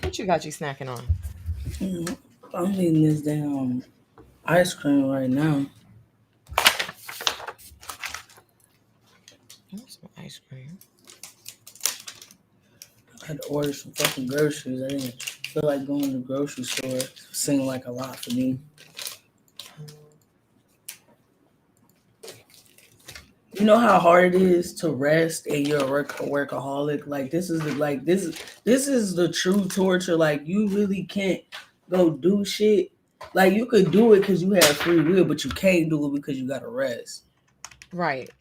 What you got you snacking on? I'm eating this damn ice cream right now. What's some ice cream? I had to order some fucking groceries. I didn't feel like going to the grocery store. It seemed like a lot for me. You know how hard it is to rest and you're a workaholic. Like this is the true torture. Like you really can't go do shit. Like you could do it because you have free will, but you can't do it because you gotta rest. Right.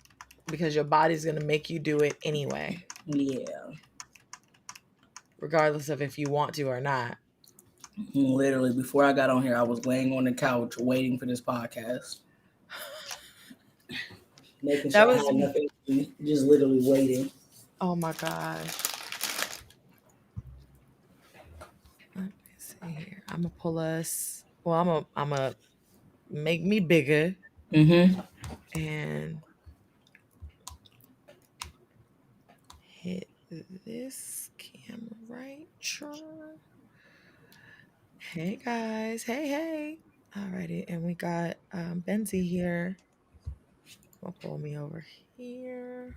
Because your body's gonna make you do it anyway. Yeah. Regardless of if you want to or not. Literally, before I got on here, I was laying on the couch waiting for this podcast. Making sure I had enough energy, just literally waiting. Oh my gosh. Let me see here. I'm gonna pull us. Well, I'm gonna make me bigger. Mm-hmm. And hit this camera right. Hey guys. Hey. Alrighty, and we got Benzie here. I'll pull me over here.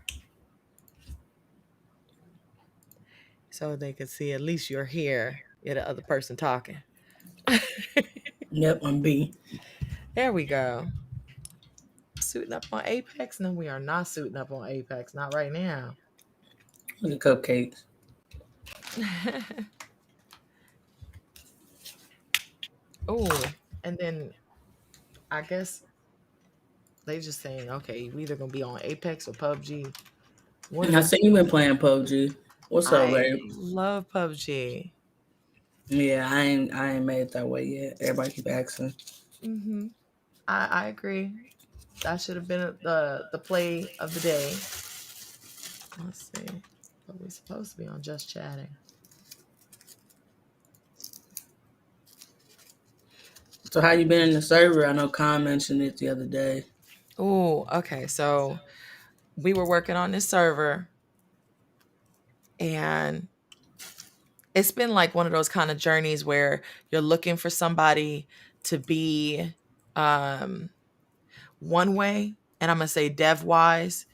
So they could see at least you're here. You're the other person talking. Yep, I'm B. There we go. Suiting up on Apex? No, we are not suiting up on Apex. Not right now. Look at cupcakes. Oh, and then I guess they just saying, okay, we either gonna be on Apex or PUBG. I see you been playing PUBG. What's up, babe? I love PUBG. Yeah, I ain't made it that way yet. Everybody keep asking. Mm-hmm. I agree. That should have been the play of the day. Let's see. But we're supposed to be on Just Chatting. So how you been in the server? I know Khan mentioned it the other day. Oh, okay. So we were working on this server, and it's been like one of those kind of journeys where you're looking for somebody to be one way, and I'm gonna say dev wise,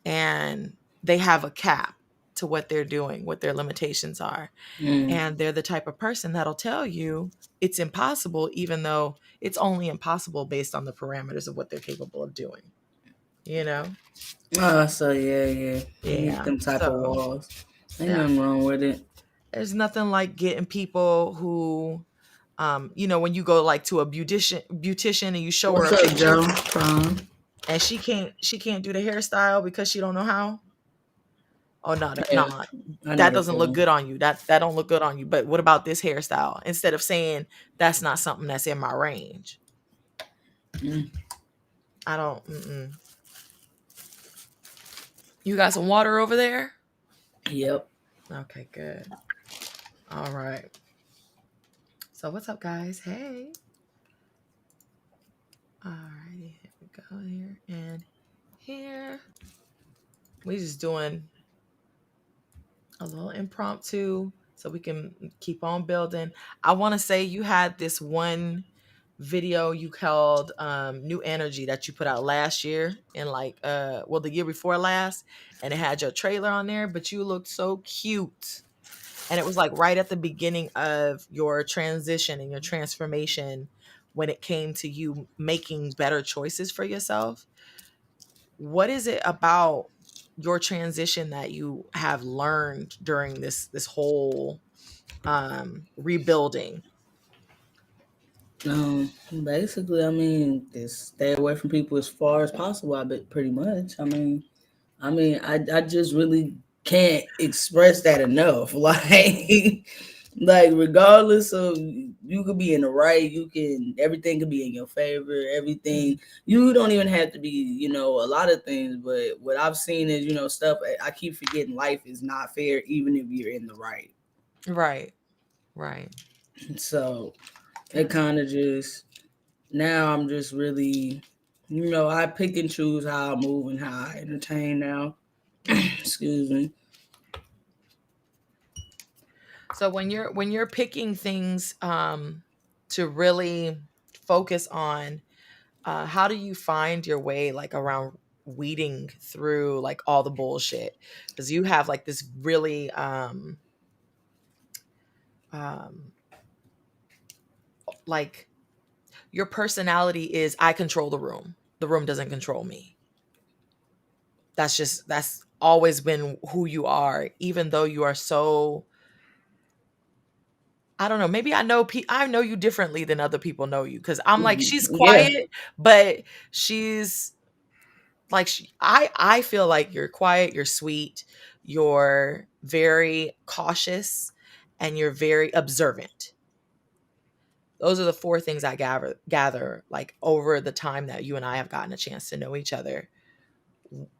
and they have a cap to what they're doing, what their limitations are. And they're the type of person that'll tell you it's impossible, even though it's only impossible based on the parameters of what they're capable of doing. You know? So yeah. You need them type of walls. Ain't nothing wrong with it. There's nothing like getting people who, when you go like to a beautician and you show her a picture, and she can't do the hairstyle because she don't know how. Oh no, that doesn't look good on you. That don't look good on you. But what about this hairstyle? Instead of saying that's not something that's in my range. I don't. You got some water over there? Yep. Okay, good. All right. So what's up, guys? Hey. All righty, here we go. Here and here. We just doing a little impromptu so we can keep on building. I want to say you had this one video you called New Energy that you put out last year and the year before last, and it had your trailer on there, but you looked so cute. And it was like right at the beginning of your transition and your transformation when it came to you making better choices for yourself. What is it about your transition that you have learned during this whole rebuilding? Basically, I mean, just stay away from people as far as possible. I bet pretty much. I just really can't express that enough. Like Like regardless of, you could be in the right, you can, everything could be in your favor, everything, you don't even have to be, a lot of things. But what I've seen is, stuff, I keep forgetting life is not fair even if you're in the right. Right. Right. So it Right. kind of just, now I'm just really, I pick and choose how I move and how I entertain now. Excuse me. So when you're picking things to really focus on, how do you find your way like around weeding through like all the bullshit? Because you have like this really um like your personality is I control the room. The room doesn't control me. That's always been who you are, even though you are so, I don't know, maybe I know you differently than other people know you, cuz I'm like she's Yeah, quiet, but she's like I feel like you're quiet, you're sweet, you're very cautious, and you're very observant. Those are the four things I gather like over the time that you and I have gotten a chance to know each other.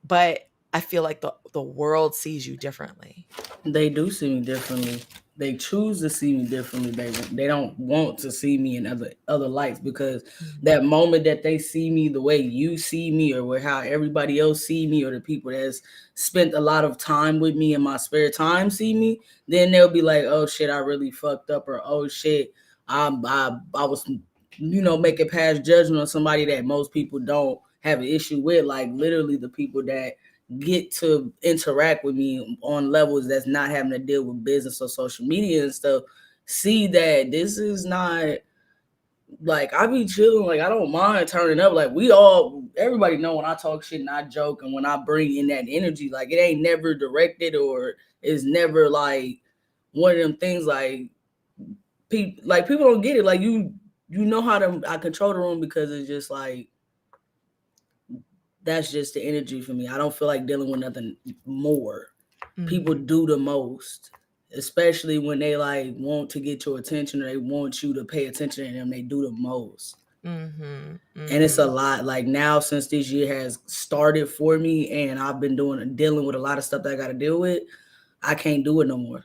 But I feel like the world sees you differently. they do see me differently. They choose to see me differently. They don't want to see me in other lights, because Mhm. that moment that they see me the way you see me, or where how everybody else see me, or the people that's spent a lot of time with me in my spare time see me, then they'll be like, "Oh shit, I really fucked up," or "Oh shit, I was making past judgment on somebody that most people don't have an issue with." Like literally the people that get to interact with me on levels that's not having to deal with business or social media and stuff, see that this is not, like, I be chilling, like I don't mind turning up. Like everybody know when I talk shit and I joke, and when I bring in that energy, like it ain't never directed, or it's never like one of them things like people don't get it. Like you know how to I control the room, because it's just like that's just the energy for me. I don't feel like dealing with nothing more. People Mhm. do the most, especially when they like want to get your attention, or they want you to pay attention to them. They do the most. Mhm. And it's a Mhm. lot. Like now, since this year has started for me, and I've been dealing with a lot of stuff that I got to deal with, I can't do it no more.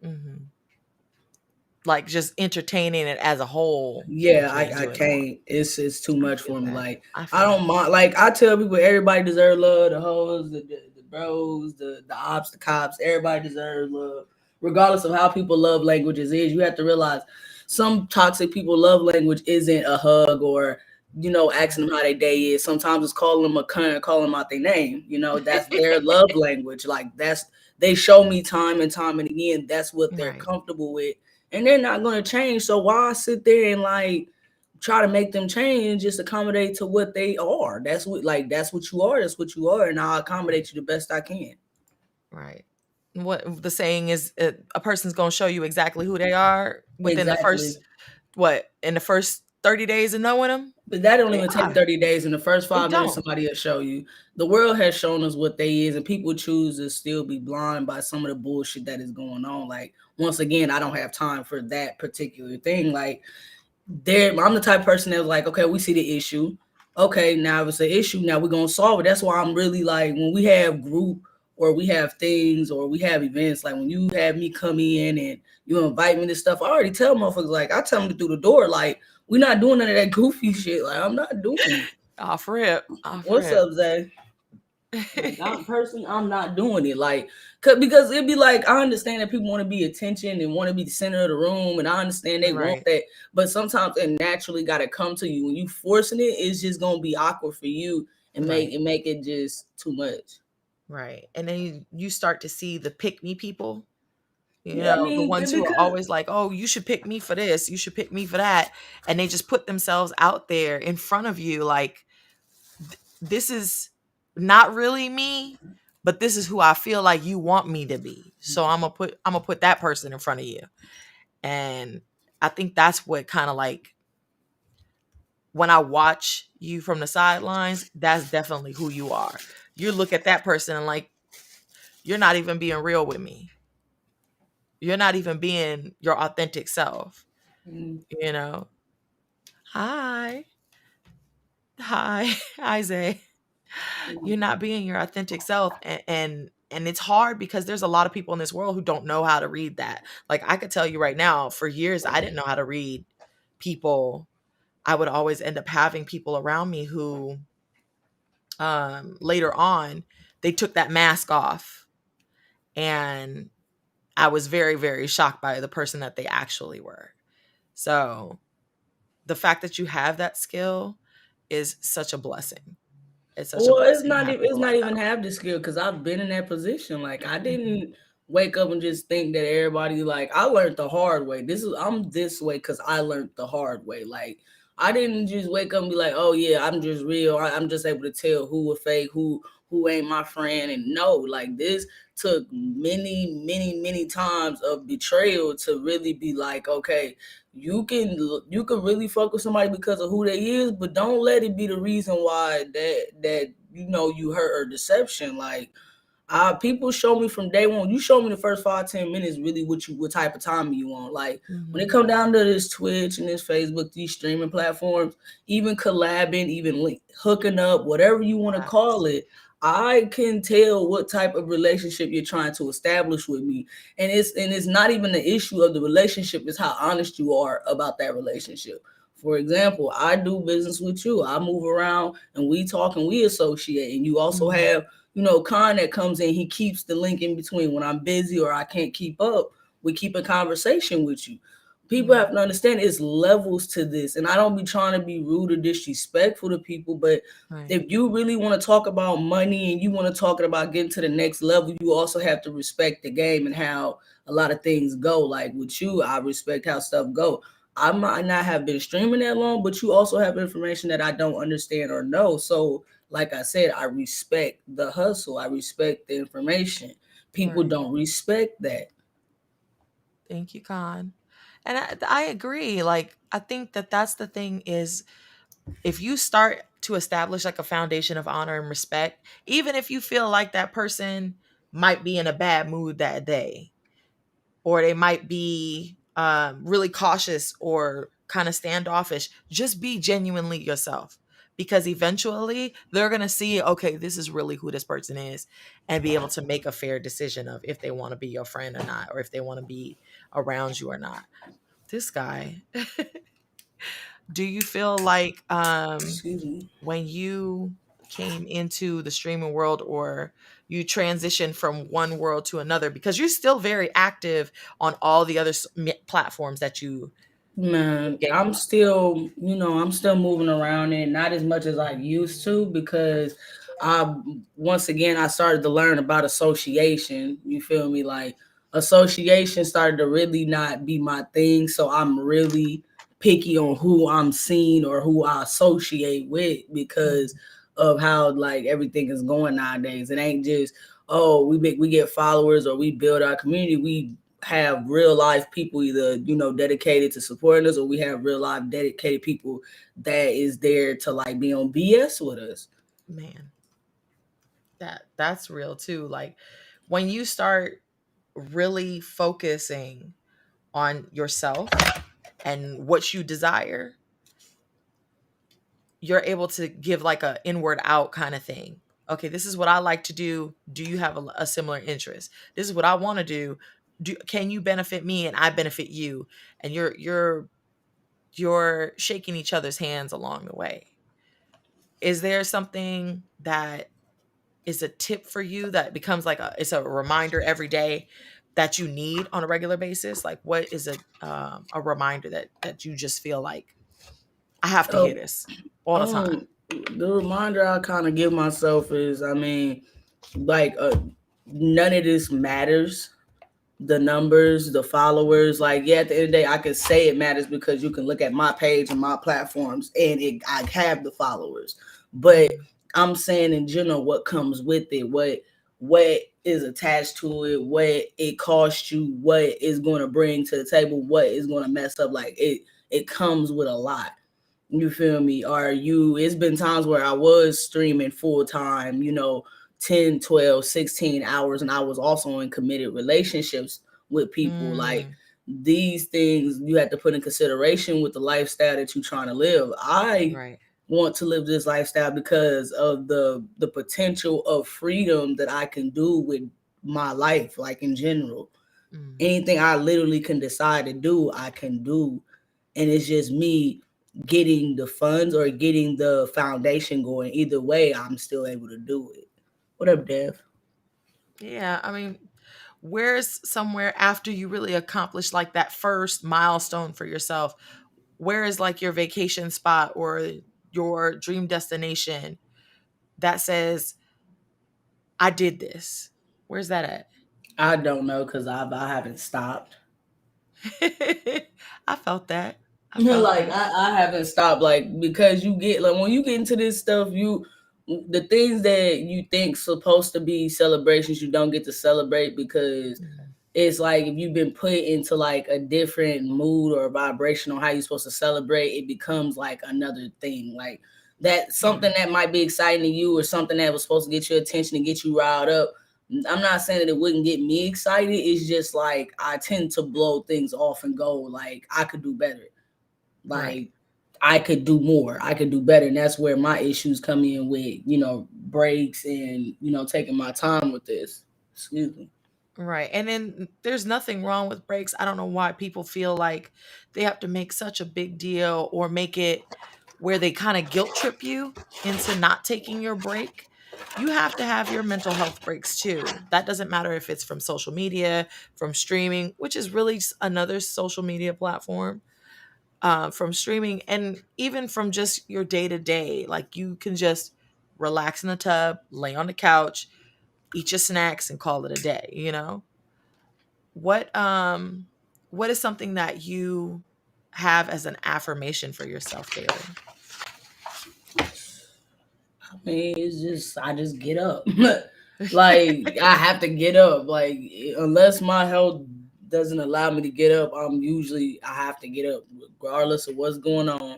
Mhm. Like just entertaining it as a whole, you Yeah, can't I do it more. can't. It's too I much feel for me. that. Like I I feel don't that. mind. Like I tell people, everybody deserves love. The hoes, the bros, the ops, the cops. Everybody deserves love, regardless of how people love languages is. You have to realize some toxic people love language isn't a hug, or asking them how their day is. Sometimes it's calling them a cunt, calling them out their name. That's their love language. Like they show me time and time and again. That's what they're Right. comfortable with, and they're not going to change. So why sit there and like try to make them change, just accommodate to what they are? That's what you are. That's what you are, and I'll Right. accommodate you the best I can. Right. What the saying is, a person's going to show you exactly who they are within the Exactly. first, what, in the first 30 days of knowing them? But that don't They even take are. 30 days. In the first It 5 minutes, don't. somebody will show you. The world has shown us what they is, and people choose to still be blind by some of the bullshit that is going on. Like, once again, I don't have time for that particular thing. Like, I'm the type of person that's like, okay, we see the issue. Okay, now if it's an issue, now we're gonna solve it. That's why I'm really like, when we have group, or we have things, or we have events, like when you have me come in and you invite me to stuff, I already tell motherfuckers, like I tell them through the door, like we're not doing none of that goofy shit. Like I'm not doing it. Off rip. Off What's rip. up, Zay? Like I'm not doing it. Like, because it'd be like, I understand that people want to be attention and want to be the center of the room, and I understand they want Right. that, but sometimes it naturally got to come to you. When you forcing it, it's just gonna be awkward for you, and Right. make it just too much. Right. And then you start to see the pick me people, Yeah, I the mean, ones who are because always like, oh, you should pick me for this, you should pick me for that. And they just put themselves out there in front of you like, this is not really me, but this is who I feel like you want me to be. So I'm gonna put that person in front of you. And I think that's what kind of like, when I watch you from the sidelines, that's definitely who you are. You look at that person and like, you're not even being real with me. You're not even being your authentic self, Mm. you know. Hi. Hi, Isaiah. You're not being your authentic self, and it's hard because there's a lot of people in this world who don't know how to read that. Like, I could tell you right now, for years I didn't know how to read people. I would always end up having people around me who later on they took that mask off, and I was very, very shocked by the person that they actually were. So the fact that you have that skill is such a blessing. It's such a Well, blessing to have it's people not like that. even have the skill because I've been in that position. Like I Mhm. didn't wake up and just think that everybody like I learned the hard way. I'm this way because I learned the hard way. Like I didn't just wake up and be like, oh yeah, I'm just real. I'm just able to tell who a fake, who ain't my friend. And no, like this took many, many, many times of betrayal to really be like, okay, you can really fuck with somebody because of who they is, but don't let it be the reason why that you hurt or deception. Like people show me from day one. You show me the first 5-10 minutes really what type of time you want. Like when it Mhm. come down to this Twitch and this Facebook, these streaming platforms, even collabing, even hooking up, whatever you want to call Facts. it, I can tell what type of relationship you're trying to establish with me. And it's not even the issue of the relationship, it's how honest you are about that relationship. For example, I do business with you. I move around and we talk and we associate. And you also Mhm. have Khan that comes in, he keeps the link in between. When I'm busy or I can't keep up, we keep a conversation with you. People Mhm. have to understand it's levels to this. And I don't be trying to be rude or disrespectful to people, but Right. if you really want to talk about money and you want to talk about getting to the next level, you also have to respect the game and how a lot of things go. Like with you, I respect how stuff go. I might not have been streaming that long, but you also have information that I don't understand or know. So like I said, I respect the hustle. I respect the information. People Right. don't respect that. Thank you, Khan. And I agree. Like, I think that that's the thing is, if you start to establish like a foundation of honor and respect, even if you feel like that person might be in a bad mood that day, or they might be really cautious or kind of standoffish, just be genuinely yourself. Because eventually they're going to see, okay, this is really who this person is, and be able to make a fair decision of if they want to be your friend or not, or if they want to be around you or not. This guy, do you feel like Excuse me. when you came into the streaming world, or you transitioned from one world to another, because you're still very active on all the other platforms that you Man, engage I'm still moving around and not as much as I used to because I once again I started to learn about association. You feel me? Like association started to really not be my thing. So I'm really picky on who I'm seeing or who I associate with in? because of how like everything is going nowadays. It ain't just we get followers or we build our community. We have real life people either dedicated to supporting us, or we have real life dedicated people that is there to like be on BS with us. Man, that's real too. Like, when you start really focusing on yourself and what you desire, you're able to give like a inward out kind of thing. Okay, this is what I like to do. Do you have a similar interest? This is what I want to do. Can you benefit me and I benefit you? And you're shaking each other's hands along the way. Is there something that is a tip for you that becomes like it's a reminder every day that you need on a regular basis? Like, what is a reminder that you just feel like, I have to hear So this all the time? um the reminder I kind of give myself is, I mean, like none of this matters. The numbers, the followers, like yeah, at the end of the day I could say it matters because you can look at my page and my platforms and I have the followers. But Mhm. I'm saying in general what comes with it, what is attached to it, what it costs you, what is going to bring to the table, what is going to mess up. Like it comes with a lot. You feel me? It's been times where I was streaming full time, 10, 12, 16 hours, and I was also in committed relationships with people. Like these things you have to put in consideration with the lifestyle that you're trying to live. I Right. want to live this lifestyle because of the potential of freedom that I can do with my life, like in general. Mm. Anything I literally can decide to do, I can do. And it's just me getting the funds or getting the foundation going. Either way, I'm still able to do it. What up, Dev? Yeah, I mean, where's somewhere after you really accomplish like that first milestone for yourself? Where is like your vacation spot or your dream destination that says, I did this? Where's that I don't know because I haven't stopped. at? I felt that. I felt Like that. I haven't stopped, like, because you get like when you get into this stuff, you the things that you think supposed to be celebrations you don't get to celebrate because Mhm. it's like if you've been put into like a different mood or vibration on how you're supposed to celebrate, it becomes like another thing. Like that something Right. that might be exciting to you or something that was supposed to get your attention and get you riled up. I'm not saying that it wouldn't get me excited. It's just like I tend to blow things off and go like I could do better. Right. Like I could do more. I could do better. And that's where my issues come in with, breaks and, taking my time with this. Excuse me. Right. And then there's nothing wrong with breaks. I don't know why people feel like they have to make such a big deal or make it where they kind of guilt trip you into not taking your break. You have to have your mental health breaks too. That doesn't matter if it's from social media, from streaming, which is really another social media platform, from streaming, and even from just your day to day. Like you can just relax in the tub, lay on the couch, eat your snacks, and call it a day, you know? What what is something that you have as an affirmation for yourself daily? I mean, it's just I just get up. Like I have to get up. Like unless my health doesn't allow me to get up, I have to get up regardless of what's going on.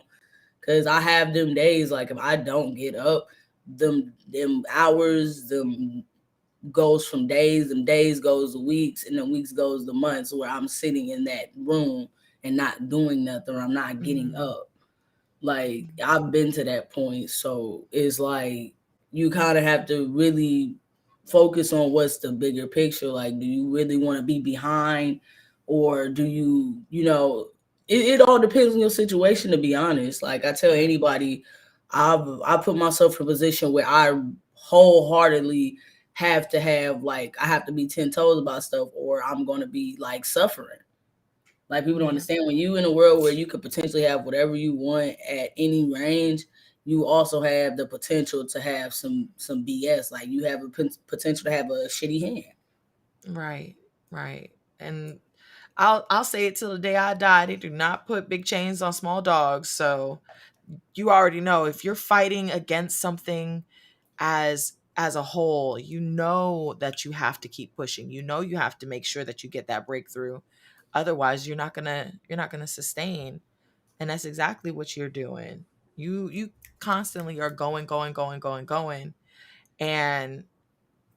Cause I have them days like if I don't get up, them hours, them goes from days, them days goes to weeks, and then weeks goes to months where I'm sitting in that room and not doing nothing or I'm not getting Mm, up. Like I've been to that point, so it's like you kind of have to really focus on what's the bigger picture. Like, do you really want to be behind, or do it all depends on your situation. To be honest, like I tell right. anybody, I put myself in a position where I wholeheartedly have to have like I have to be 10 toes about stuff, or I'm going to be like suffering. Like people don't Yeah. understand when you in a world where you could potentially have whatever you want at any range, you also have the potential to have some BS. Like you have a potential to have a shitty hand. Right. Right. And I'll say it till the day I die. They do not put big chains on small dogs. So you already know if you're fighting against something as a whole, you know that you have to keep pushing. You know you have to make sure that you get that breakthrough. Otherwise, you're not gonna sustain. And that's exactly what you're doing. You constantly are going, going, going, going, going. And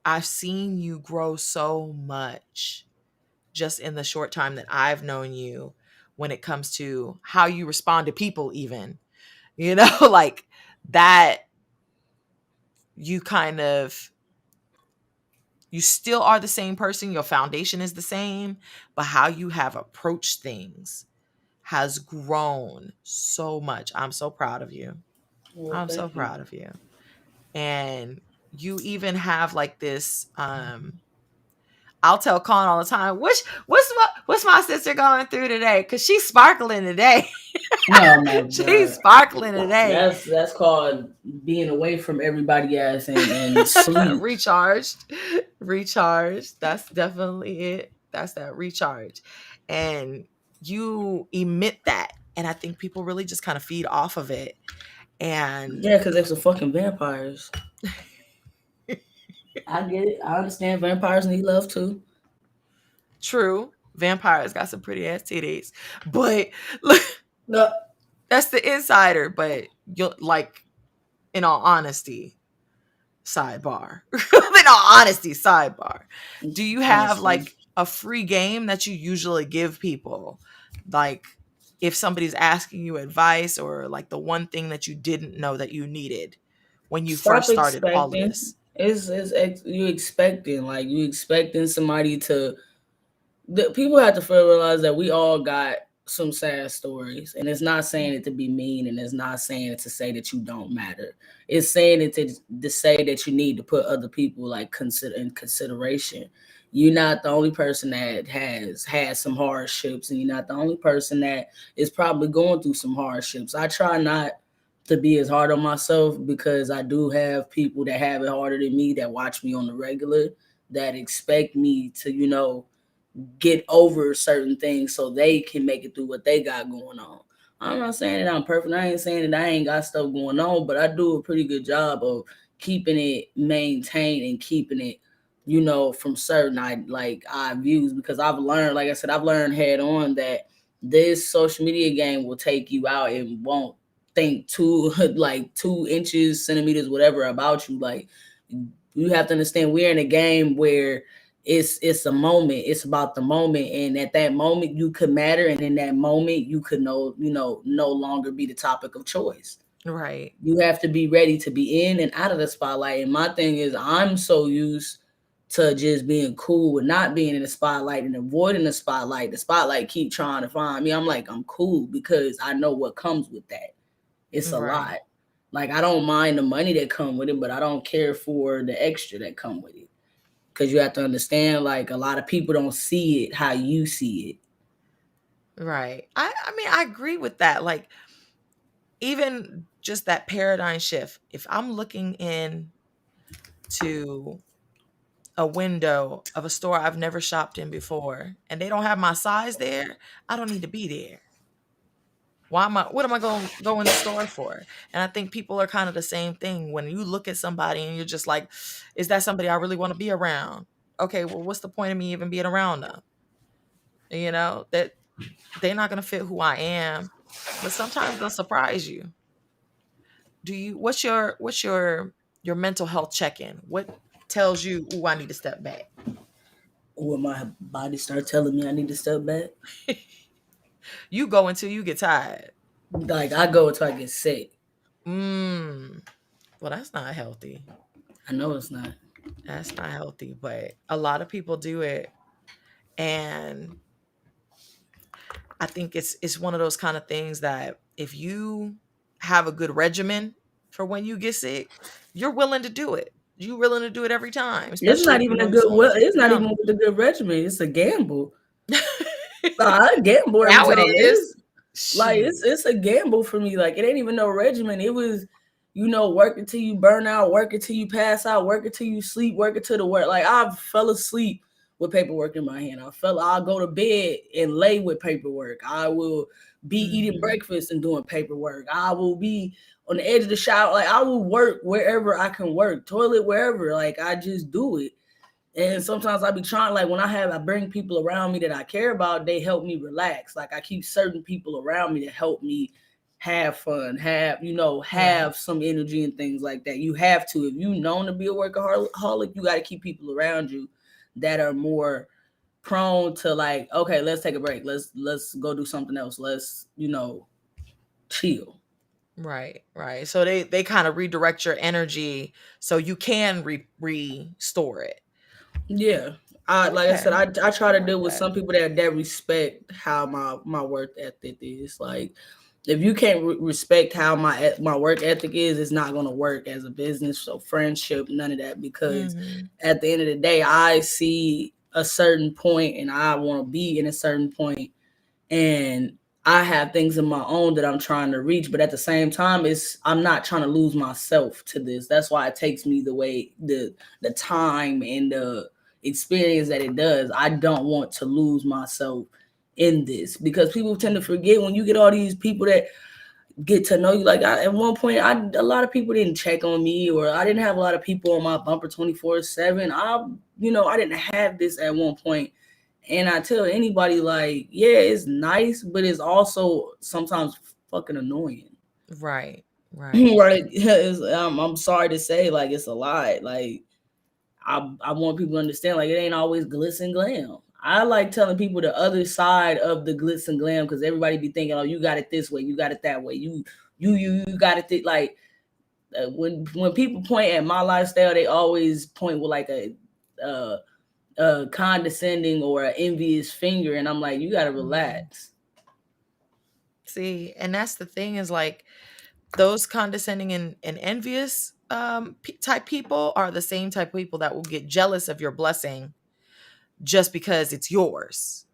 I've seen you grow so much just in the short time that I've known you when it comes to how you respond to people even. Like that you kind of you still are the same person, your foundation is the same, but how you have approached things has grown so much. I'm so proud of you. Well, I'm so thank you. proud of you. And you even have like this I'll tell Con all the time, what's my sister going through today? Cuz she's sparkling today. Oh my She's god. sparkling today. That's called being away from everybody else and sleep. Recharged. Recharged. That's definitely it. That's that recharge. And you emit that. And I think people really just kind of feed off of it. And Yeah, because they're some fucking vampires. I get it. I understand vampires need love too. true, vampires got some pretty ass titties. But look, No. that's the insider. But you'll like, in all honesty, sidebar. In all honesty, sidebar. Do you have Honestly. like a free game that you usually give people? Like if somebody's asking you advice, or like the one thing that you didn't know that you needed when you Stop first started all of expecting. this. You expecting, like, you expecting somebody to. The people have to realize that we all got some sad stories, and it's not saying it to be mean, and it's not saying it to say that you don't matter. It's saying it to say that you need to put other people like consider in consideration. You're not the only person that has had some hardships, and you're not the only person that is probably going through some hardships. I try not to be as hard on myself, because I do have people that have it harder than me, that watch me on the regular, that expect me to, get over certain things so they can make it through what they got going on. I'm not saying that I'm perfect. I ain't saying that I ain't got stuff going on, but I do a pretty good job of keeping it maintained and keeping it, from certain eye views, because I've learned, like I said, I've learned head on that this social media game will take you out and won't think two like 2 inches, centimeters, whatever about you. Like, you have to understand, we're in a game where it's a moment. It's about the moment, and at that moment you could matter, and in that moment you could no longer be the topic of choice. Right. You have to be ready to be in and out of the spotlight. And my thing is, I'm so used to just being cool with not being in the spotlight and avoiding the spotlight. The spotlight keep trying to find me. I'm like, I'm cool, because I know what comes with that. It's a Right. lot. Like, I don't mind the money that come with it, but I don't care for the extra that come with it. Because you have to understand, like, a lot of people don't see it how you see Right. I mean, I agree with that. Like even just that paradigm shift. If I'm looking in to a window of a store I've never shopped in before and they don't have my size there, I don't need to be there. What am I going to go in the store for? And I think people are kind of the same thing. When you look at somebody and you're just like, is that somebody I really want to be around? Okay, well, what's the point of me even being around them? That they're not going to fit who I am, but sometimes they'll surprise you. What's your mental health check-in? What tells you, "Ooh, I need to step back"? it. When my body start telling me I need to step back, You go until you get tired. like, I go until I get sick. Mm. Well, that's not healthy. I know it's not. That's not healthy, but a lot of people do it, and I think it's one of those kind of things that if you have a good regimen for when you get sick, you're willing to do it. You're willing to do it every time, It's especially not if you even know a you're good. going Well, to take it's you not out. even with a good regimen. It's a gamble. I gamble every Now it time. is. Like, Shoot. it's a gamble for me. Like, it ain't even no regimen. It was, work until you burn out, work until you pass out, work until you sleep, work until the work. Like, I fell asleep with paperwork in my hand. I'll go to bed and lay with paperwork. I will be eating Mhm. breakfast and doing paperwork. I will be on the edge of the shower. Like, I will work wherever I can work, toilet, wherever. Like, I just do it. And sometimes I be trying, like, when I bring people around me that I care about, they help me relax. Like, I keep certain people around me to help me have fun, Right. have some energy and things like that. You have to. If you known to be a workaholic, you got to keep people around you that are more prone to, like, okay, let's take a break. Let's go do something else. Let's, chill. Right. Right. So they kind of redirect your energy so you can restore it. Yeah. I like I said, Okay. I try I to like deal with that. some people that respect how my work ethic is. Like, if you can't respect how my work ethic is, it's not going to work as a business. So friendship, none of that, because Mhm. at the end of the day, I see a certain point and I want to be in a certain point, and I have things of my own that I'm trying to reach, but at the same time, I'm not trying to lose myself to this. That's why it takes me the time and the experience that it does. I don't want to lose myself in this, because people tend to forget when you get all these people that get to know you. Like, at one point, a lot of people didn't check on me, or I didn't have a lot of people on my bumper 24/7. I didn't have this at one point. And I tell anybody, like, yeah, it's nice, but it's also sometimes fucking annoying. Right. Right. Right? I'm sorry to say, like, it's a lot. Like, I want people to understand, like, it ain't always glitz and glam. I like telling people the other side of the glitz and glam because everybody be thinking, oh, you got it this way, you got it that way, you got it like when people point at my lifestyle, they always point with like uh, a condescending or an envious finger, and I'm like, you gotta relax. See, and that's the thing is like those condescending and envious type people are the same type of people that will get jealous of your blessing just because it's yours.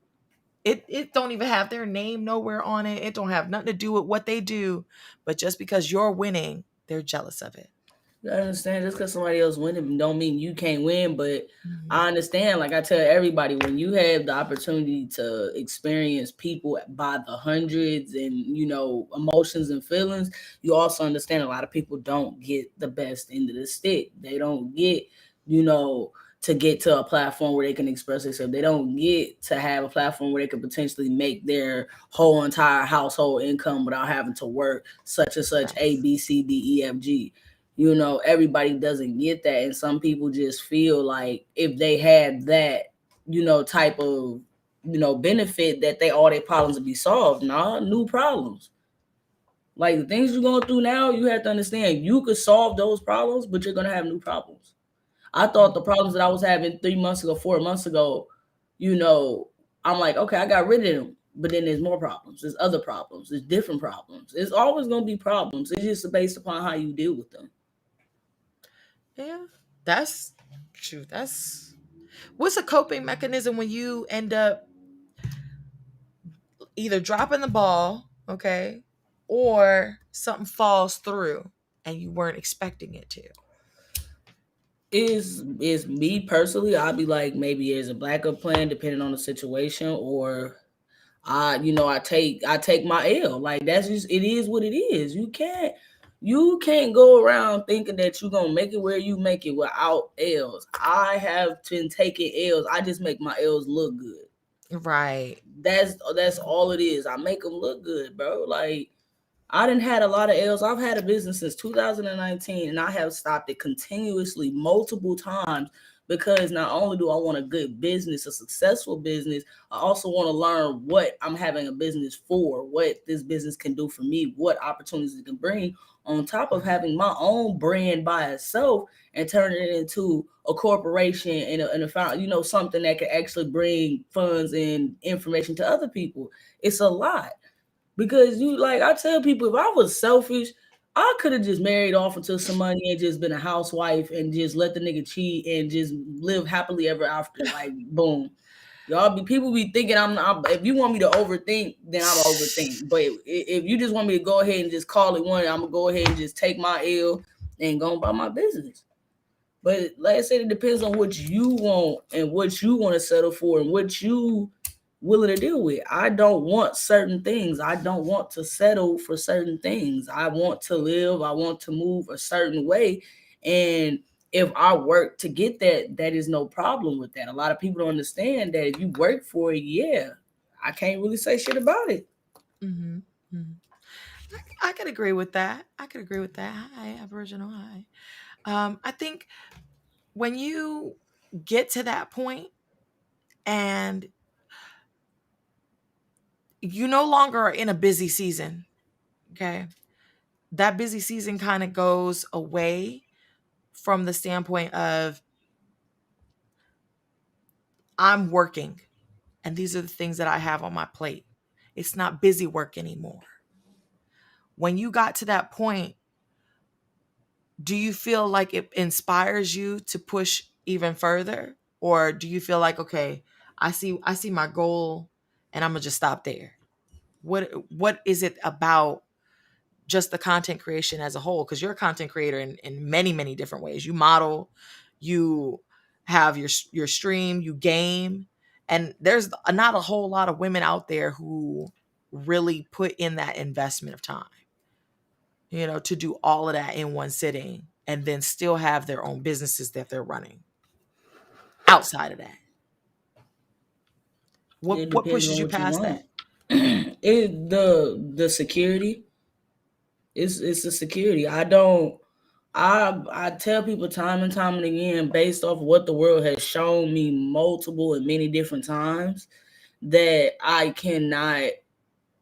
It don't even have their name nowhere on it. It don't have nothing to do with what they do, but just because you're winning, they're jealous of it. You understand? Just because somebody else winning don't mean you can't win. But Mhm. I understand. Like I tell everybody, when you have the opportunity to experience people by the hundreds and emotions and feelings, you also understand a lot of people don't get the best end of the stick. They don't get to get to a platform where they can express themselves. They don't get to have a platform where they could potentially make their whole entire household income without having to work such and such A, Facts. B, C, D, E, F, G. Everybody doesn't get that, and some people just feel like if they had that type of benefit, that all their problems would be solved. Nah, new problems. Like the things you're going through now, you have to understand you could solve those problems, but you're gonna have new problems. I thought the problems that I was having 3 months ago, 4 months ago, you know I'm like, okay, I got rid of them, but then there's more problems, there's other problems, there's different problems. It's always gonna be problems. It's just based upon how you deal with them. Yeah, that's true. That's what's a coping mechanism when you end up either dropping the ball, okay, or something falls through and you weren't expecting it to. Is me personally, I'd be like, maybe there's a backup plan depending on the situation, or I take my L. Like that's just, it is what it is. You can't go around thinking that you're gonna make it where you make it without L's. I have been taking L's. I just make my L's look good. Right. That's all it is. I make them look good, bro. Like I didn't had a lot of L's. I've had a business since 2019, and I have stopped it continuously multiple times because not only do I want a good business, a successful business, I also want to learn what I'm having a business for, what this business can do for me, what opportunities it can bring. On top of having my own brand by itself and turning it into a corporation and something that can actually bring funds and information to other people, it's a lot. Because I tell people, if I was selfish, I could have just married off into some money and just been a housewife and just let the nigga cheat and just live happily ever after. Like, boom. People be thinking if you want me to overthink, then I'm overthink. But if you just want me to go ahead and just call it one, I'm gonna go ahead and just take my L and go about my business. But like I said, it depends on what you want and what you want to settle for and what you willing to deal with. I don't want certain things. I don't want to settle for certain things. I want to live. I want to move a certain way. And if I work to get that, that is no problem with that. A lot of people don't understand that if you work for it, yeah, I can't really say shit about it. Mm-hmm. Mm-hmm. I could agree with that. I could agree with that. Hi, Aboriginal. Hi. I think when you get to that point and you no longer are in a busy season, okay, that busy season kind of goes away from the standpoint of I'm working and these are the things that I have on my plate. It's not busy work anymore. When you got to that point, do you feel like it inspires you to push even further, or do you feel like, okay, I see my goal and I'm going to just stop there? What is it about just the content creation as a whole, because you're a content creator in many many different ways. You model, you have your stream, you game, and there's not a whole lot of women out there who really put in that investment of time, to do all of that in one sitting and then still have their own businesses that they're running outside of that. what It what depends pushes on you what you past want. that? The security. It's the security. I don't. I tell people time and time and again, based off what the world has shown me multiple and many different times, that I cannot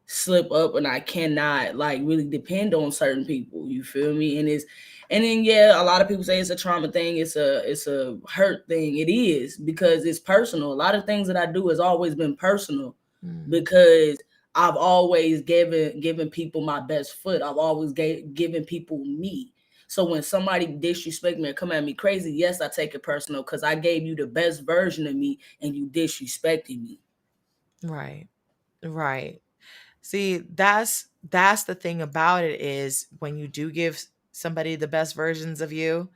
slip up and I cannot like really depend on certain people. You feel me? And then yeah, a lot of people say it's a trauma thing, it's a hurt thing. It is because it's personal. A lot of things that I do has always been personal Mm. because I've always given people my best foot. I've always given people me. So when somebody disrespect me or come at me crazy, yes, I take it personal because I gave you the best version of me and you disrespected me. Right. Right. See, that's the thing about it is when you do give somebody the best versions of you,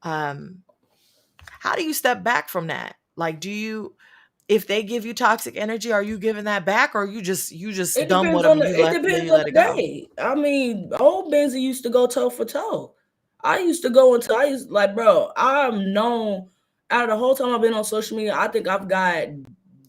um, how do you step back from that? Like, do you, if they give you toxic energy, are you giving that back, or you just It done with depends them on and the. you It let depends on let the it go? day. I mean, old Benzie used to go toe for toe. I used to go until I used like, bro. I'm known out of the whole time I've been on social media. I think I've got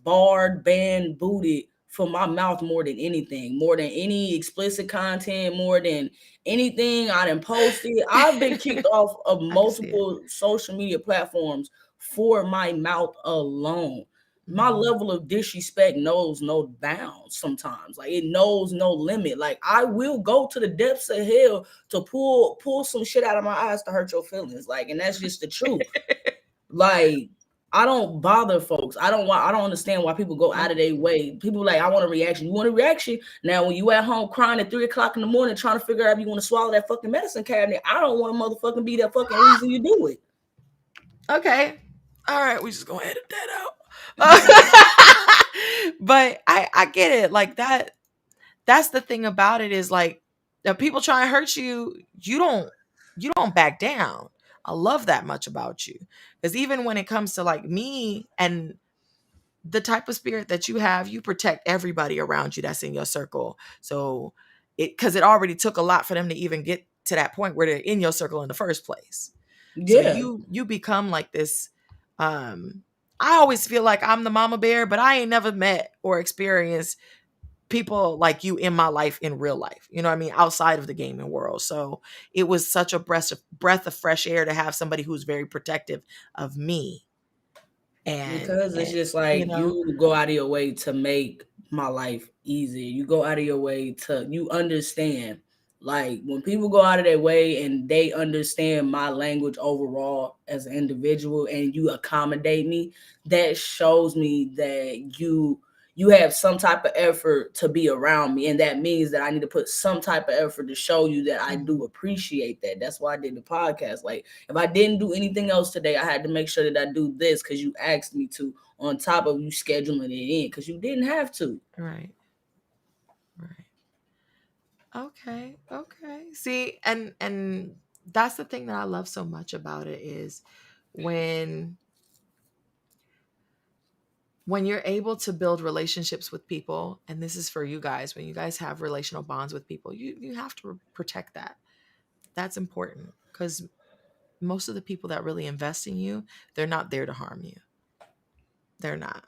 barred, banned, booted for my mouth more than anything, more than any explicit content, more than anything I done posted. I've been kicked off of I can see it. multiple social media platforms for my mouth alone. My Mhm. level of disrespect knows no bounds sometimes. Like it knows no limit. Like I will go to the depths of hell to pull some shit out of my eyes to hurt your feelings. Like, and that's just the truth. Like I don't bother folks. I don't understand why people go out of their way. People like, I want a reaction. You want a reaction? Now when you at home crying at 3 o'clock in the morning trying to figure out if you want to swallow that fucking medicine cabinet, I don't want to motherfucking be that fucking reason you do it. Okay. All right, we just gonna edit that out. But I get it. Like that's the thing about it is like if people try and hurt you, you don't back down. I love that much about you. Because even when it comes to like me and the type of spirit that you have, you protect everybody around you that's in your circle. So it because it already took a lot for them to even get to that point where they're in your circle in the first place. So Yeah. you become like this. I always feel like I'm the mama bear, but I ain't never met or experienced people like you in my life in real life. You know what I mean? Outside of the gaming world. So it was such a breath of fresh air to have somebody who's very protective of me. Because it's And just you like know, you go out of your way to make my life easier. You go out of your way to you understand. Like when people go out of their way and they understand my language overall as an individual and you accommodate me, that shows me that you have some type of effort to be around me. And that means that I need to put some type of effort to show you that I do mhm, appreciate that. That's why I did the podcast. Like if I didn't do anything else today, I had to make sure that I do this because you asked me to, on top of you scheduling it in because you didn't have to. right, right. Okay, okay. See, and that's the thing that I love so much about it is when when you're able to build relationships with people, and this is for you guys, when you guys have relational bonds with people, you have to protect that. That's important because most of the people that really invest in you, they're not there to harm you. They're not.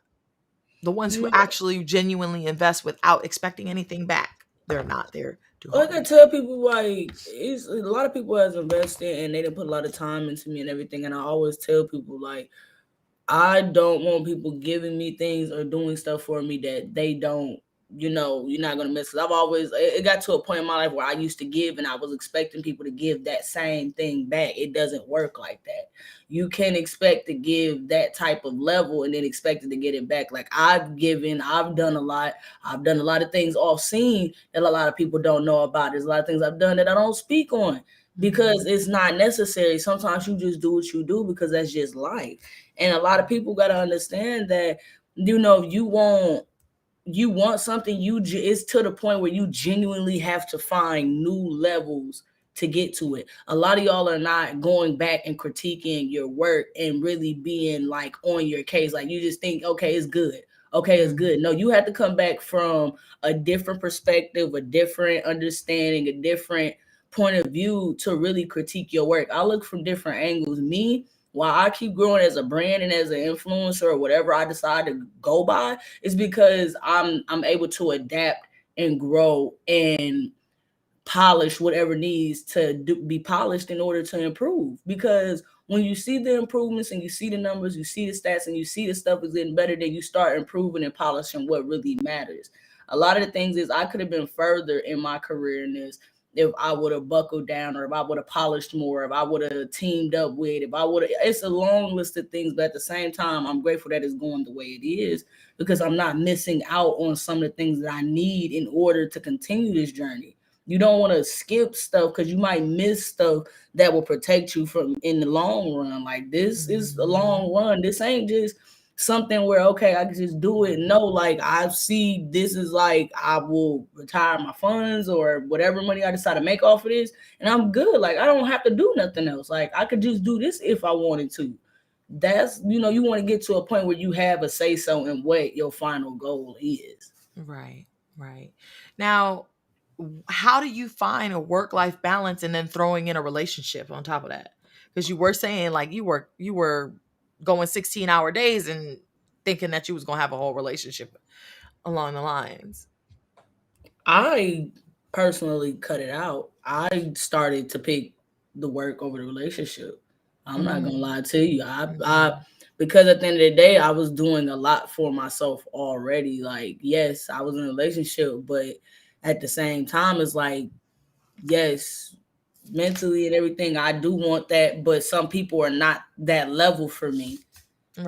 The ones who Yeah. actually genuinely invest without expecting anything back, they're not there to Like harm I you. tell people, like it's a lot of people has invested and they didn't put a lot of time into me and everything. And I always tell people like I don't want people giving me things or doing stuff for me that they don't, you're not gonna miss. Cause I've always, it got to a point in my life where I used to give and I was expecting people to give that same thing back. It doesn't work like that. You can't expect to give that type of level and then expect it to get it back. Like I've given, I've done a lot. I've done a lot of things off scene that a lot of people don't know about. There's a lot of things I've done that I don't speak on because Mhm. it's not necessary. Sometimes you just do what you do because that's just life. And a lot of people got to understand that, you want something, it's to the point where you genuinely have to find new levels to get to it. A lot of y'all are not going back and critiquing your work and really being like on your case. Like you just think, okay, it's good. Okay, it's Mhm. good. No, you have to come back from a different perspective, a different understanding, a different point of view to really critique your work. I look from different angles. Me, while I keep growing as a brand and as an influencer or whatever I decide to go by, is because I'm able to adapt and grow and polish whatever needs to be polished in order to improve. Because when you see the improvements and you see the numbers, you see the stats, and you see the stuff is getting better, then you start improving and polishing what really matters. A lot of the things is I could have been further in my career in this if I would have buckled down, or if I would have polished more, if I would have teamed up with, if I would have, it's a long list of things, but at the same time, I'm grateful that it's going the way it is, because I'm not missing out on some of the things that I need in order to continue this journey. You don't want to skip stuff because you might miss stuff that will protect you from in the long run. Like, this is a long run. This ain't just something where, okay, I can just do it. No, like, I see this is like I will retire my funds or whatever money I decide to make off of this, and I'm good. Like, I don't have to do nothing else. Like, I could just do this if I wanted to. That's, you want to get to a point where you have a say so in what your final goal is. Right, right. Now, how do you find a work-life balance and then throwing in a relationship on top of that? Because you were saying like you were going 16-hour days and thinking that you was gonna have a whole relationship along the lines. I personally cut it out. I started to pick the work over the relationship. I'm not gonna Mm, lie to you. I mhm. because at the end of the day, I was doing a lot for myself already. Like, yes, I was in a relationship, but at the same time, it's like, yes, mentally and everything, I do want that, but some people are not that level for me.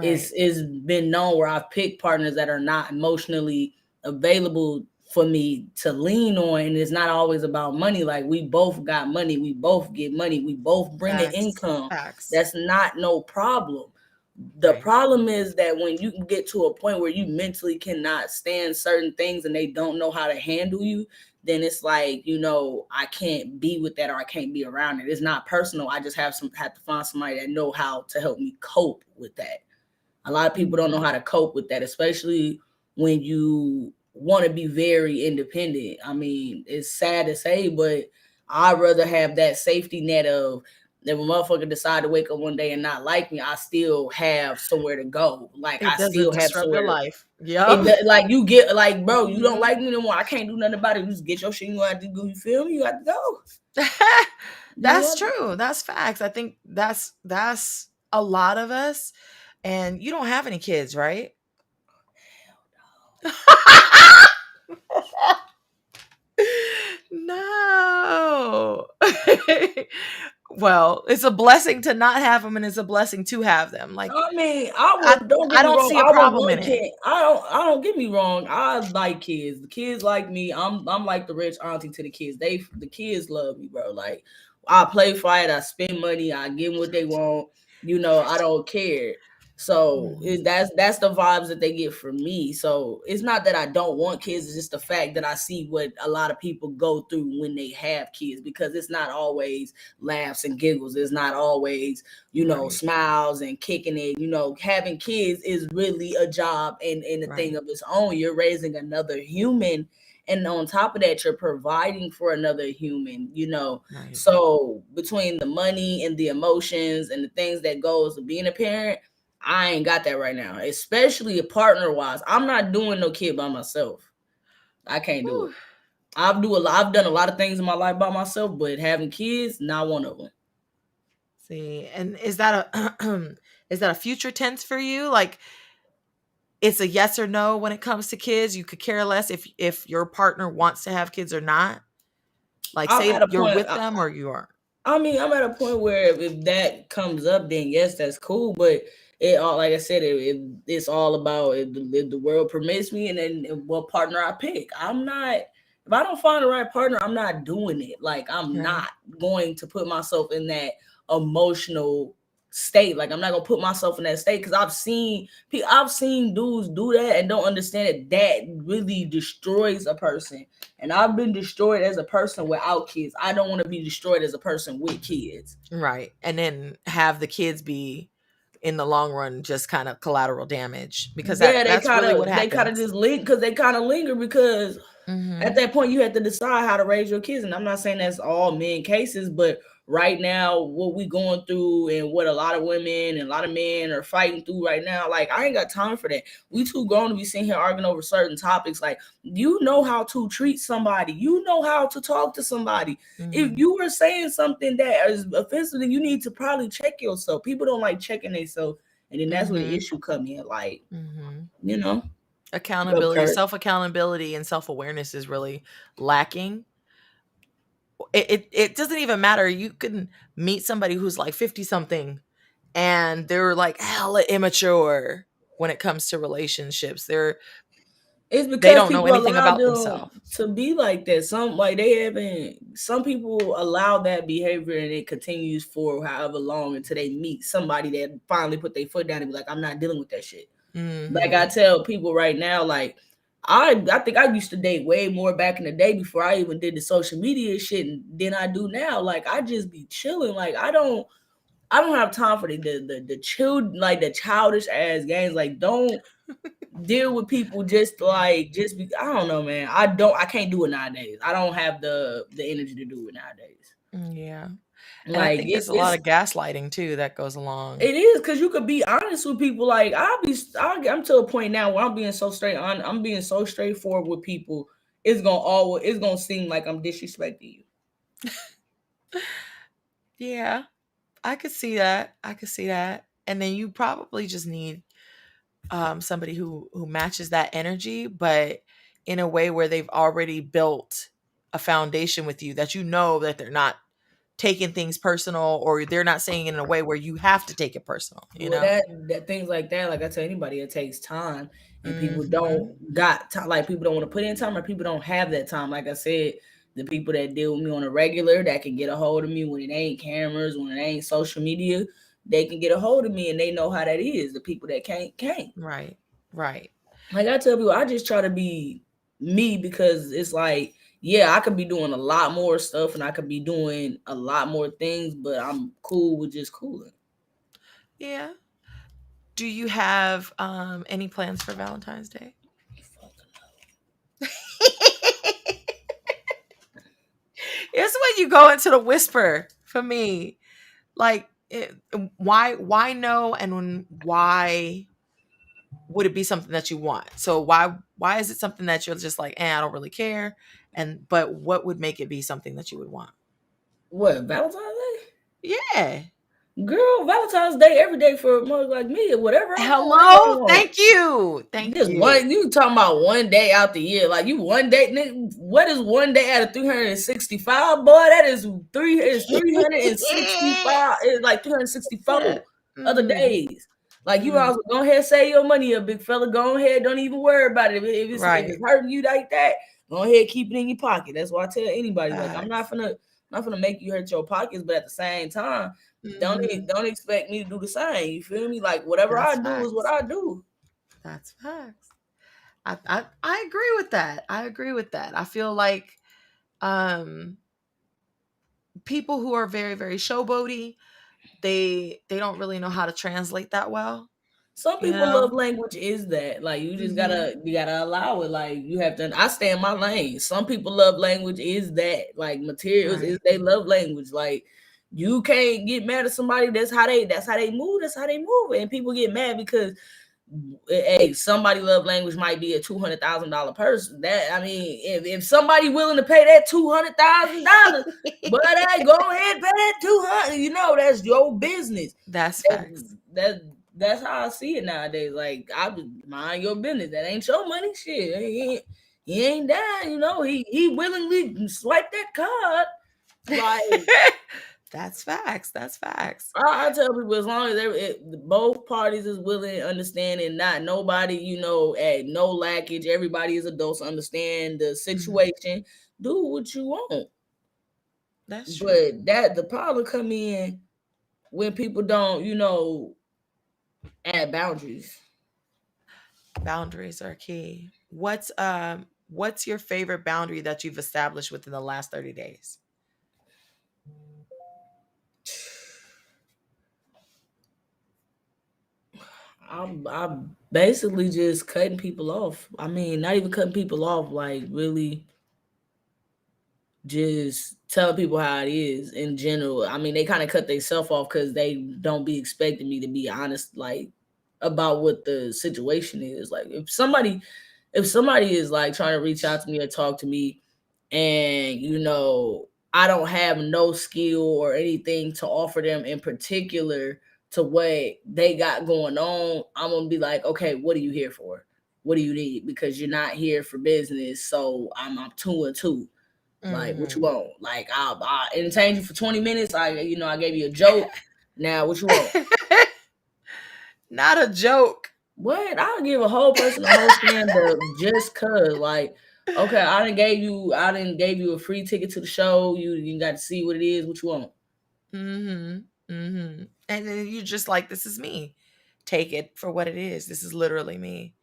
It's Right. it's been known where I've picked partners that are not emotionally available for me to lean on, and it's not always about money. Like, we both got money, we both get money, we both bring an Facts. income. Facts. That's not no problem. The Right. problem is that when you can get to a point where you mentally cannot stand certain things and they don't know how to handle you, then it's like, I can't be with that, or I can't be around it. It's not personal. I just have to find somebody that know how to help me cope with that. A lot of people don't know Mhm. how to cope with that, especially when you want to be very independent. I mean, it's sad to say, but I'd rather have that safety net of, if a motherfucker decide to wake up one day and not like me, I still have somewhere to go. Like, I It doesn't still have disrupt your somewhere to. life. Yep. Like, you get, like, bro, you don't Mhm. like me no more. I can't do nothing about it. You just get your shit. You have to go. You feel me? You have to go. You That's have to. true. That's facts. I think that's a lot of us. And you don't have any kids, right? No. Well, it's a blessing to not have them and it's a blessing to have them. Like I mean, I I would, don't get I me don't wrong. see a I would problem in want it. kid. I don't get me wrong. I like kids. The kids like me. I'm like the rich auntie to the kids. The kids love me, bro. Like, I play fight. I spend money. I give them what they want. I don't care. So Mhm. that's the vibes that they get from me. So it's not that I don't want kids. It's just the fact that I see what a lot of people go through when they have kids, because it's not always laughs and giggles. It's not always Right. smiles and kicking it. Having kids is really a job and a thing Right. of its own. You're raising another human. And on top of that, you're providing for another human. Right. So between the money and the emotions and the things that goes to being a parent, I ain't got that right now, especially partner wise. I'm not doing no kid by myself. I can't do it. Whew. I've done a lot of things in my life by myself, but having kids, not one of them. See, and is that a is that a future tense for you? Like it's a yes or no when it comes to kids. You could care less if your partner wants to have kids or not. Like I'm say at a you're point. with them or you aren't. I mean, I'm at a point where if that comes up, then yes, that's cool. But it all, like I said, it's all about if the world permits me, and then what partner I pick. I'm not. If I don't find the right partner, I'm not doing it. Like, I'm Right. not going to put myself in that emotional state. Like, I'm not gonna put myself in that state, because I've seen dudes do that and don't understand it. That really destroys a person. And I've been destroyed as a person without kids. I don't want to be destroyed as a person with kids. Right. And then have the kids be in the long run just kind of collateral damage because Yeah, they that's kind really what of they kind of happens. just link, because they kind of linger, because at Mhm. that point you have to decide how to raise your kids. And I'm not saying that's all men cases, but right now, what we going through and what a lot of women and a lot of men are fighting through right now. Like, I ain't got time for that. We too grown to be sitting here arguing over certain topics. Like, you know how to treat somebody, you know how to talk to somebody. If Mm-hmm. you were saying something that is offensive, then you need to probably check yourself. People don't like checking themselves, and then that's where the Mm-hmm. issue come in. Like, Mm-hmm. you know, what Accountability, Kurt? self accountability, and self awareness is really lacking. It doesn't even matter. You can meet somebody who's like 50 something and they're like hella immature when it comes to relationships. It's They because don't know people anything allow about them themselves. to be like that. Some like they haven't. Some people allow that behavior and it continues for however long until they meet somebody that finally put their foot down and be like, "I'm not dealing with that shit." Like I Mm-hmm. tell people right now, like I think I used to date way more back in the day before I even did the social media shit than I do now. Like I just be chilling. Like I don't have time for the child like the childish ass games. Like don't deal with people just like just be I don't know, man. I can't do it nowadays. I don't have the energy to do it nowadays. Yeah. And I Like think there's a lot it's of gaslighting too that goes along. it is because you could be honest with people. Like I'm to a point now where I'm being so I'm being so straightforward with people. It's gonna seem like I'm disrespecting you. Yeah. I could see that. I could see that. And then you probably just need somebody who matches that energy, but in a way where they've already built a foundation with you that you know that they're not taking things personal or they're not saying it in a way where you have to take it personal, you Well, know? that things like that, like I tell anybody, it takes time, and people Hmm. don't got time. Like people don't want to put in time, or people don't have that time. Like I said, the people that deal with me on a regular, that can get a hold of me when it ain't cameras, when it ain't social media, they can get a hold of me, and they know how that is. The people that can't. Right. Right. Like I tell people, I just try to be me because it's like, yeah, I could be doing a lot more stuff, and I could be doing a lot more things, but I'm cool with just cooling. Yeah. Do you have any plans for Valentine's Day? It's when you go into the whisper for me. Like why no and why would it be something that you want? So why is it something that you're just like, I don't really care? And but what would make it be something that you would want? What Valentine's Day? Yeah. Girl, Valentine's Day every day for a mother like me, whatever I want, whatever I Hello. want. Thank you. Thank Just you. one, you talking about one day out the year? Like you one day, nigga, what is one day out of 365? Boy, that is 365. It's like 364 other Mm, days. Like you mm, also go ahead save your money, a big fella. Go ahead, don't even worry about it. If right. it's hurting you like that, go ahead keep it in your pocket. That's why I tell anybody like Facts. I'm not gonna make you hurt your pockets, but at the same time, Hmm. don't expect me to do the same. You feel me? Like whatever I That's do is what facts. I do. That's facts. I agree with that. I agree with that. I feel like um people who are very very showboaty, they don't really know how to translate that well, Some you people love know. language is that like you just Hmm. gotta allow it. Like you have to. I stay in my lane. Some people love language is that like materials is Right. they love language. Like you can't get mad at somebody. That's how they move. That's how they move. And people get mad because hey, somebody love language might be a $200,000 person. That I mean, if somebody willing to pay that $200,000, but hey, go ahead and pay that 200. You know that's your business. That's That's facts. that's that's how I see it nowadays. Like I just mind your business. That ain't your money. Shit, he ain't dying. You know he willingly swiped that card. Like That's facts. That's facts. I tell people as long as both parties is willing to understand and not nobody, at no lackage, everybody is adults understand the Mhm. situation. Do what you want, That's true. but that the problem come in when people don't, add boundaries. Boundaries are key. What's your favorite boundary that you've established within the last 30 days? I'm basically just cutting people off. I mean, not even cutting people off, like really just tell people how it is in general. I mean, they kind of cut themselves off because they don't be expecting me to be honest, like about what the situation is. Like if somebody is like trying to reach out to me or talk to me, and I don't have no skill or anything to offer them in particular to what they got going on, I'm gonna be like, okay, what are you here for? What do you need? Because you're not here for business, so I'm two and two. Like, what you Mm-hmm. want? Like, I entertained you for 20 minutes. I gave you a joke. Now, what you want? Not a joke. What? I'll give a whole person a whole stand up just cause. Like, okay, I didn't gave you a free ticket to the show. You got to see what it is. What you want? Mm-hmm. Mm-hmm. And then you just like, this is me. Take it for what it is. This is literally me.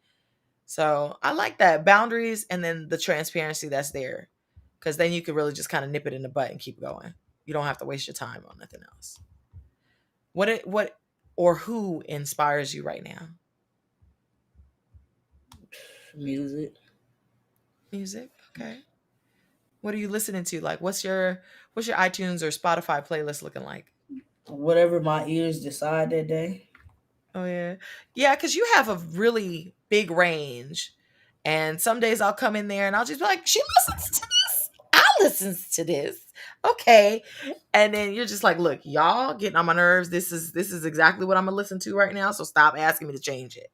So I like that. Boundaries and then the transparency that's there. Because then you can really just kind of nip it in the butt and keep going. You don't have to waste your time on nothing else. What or who inspires you right now? Music. Music? Okay. What are you listening to? Like what's your iTunes or Spotify playlist looking like? Whatever my ears decide that day. Oh yeah. Yeah, because you have a really big range. And some days I'll come in there and I'll just be like, she listens to this. I listens to this. Okay. And then you're just like, look, y'all getting on my nerves. This is exactly what I'm gonna listen to right now. So stop asking me to change it.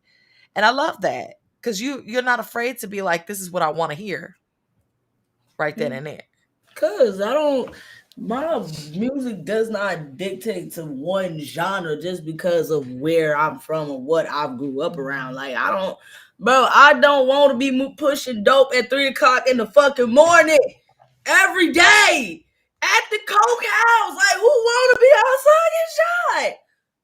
And I love that. Because you're not afraid to be like, this is what I want to hear right then and there. Cause I don't my music does not dictate to one genre just because of where I'm from or what I grew up around. Mhm. Like I don't want to be pushing dope at 3 o'clock in the fucking morning every day at the coke house. Like, who want to be outside and shot?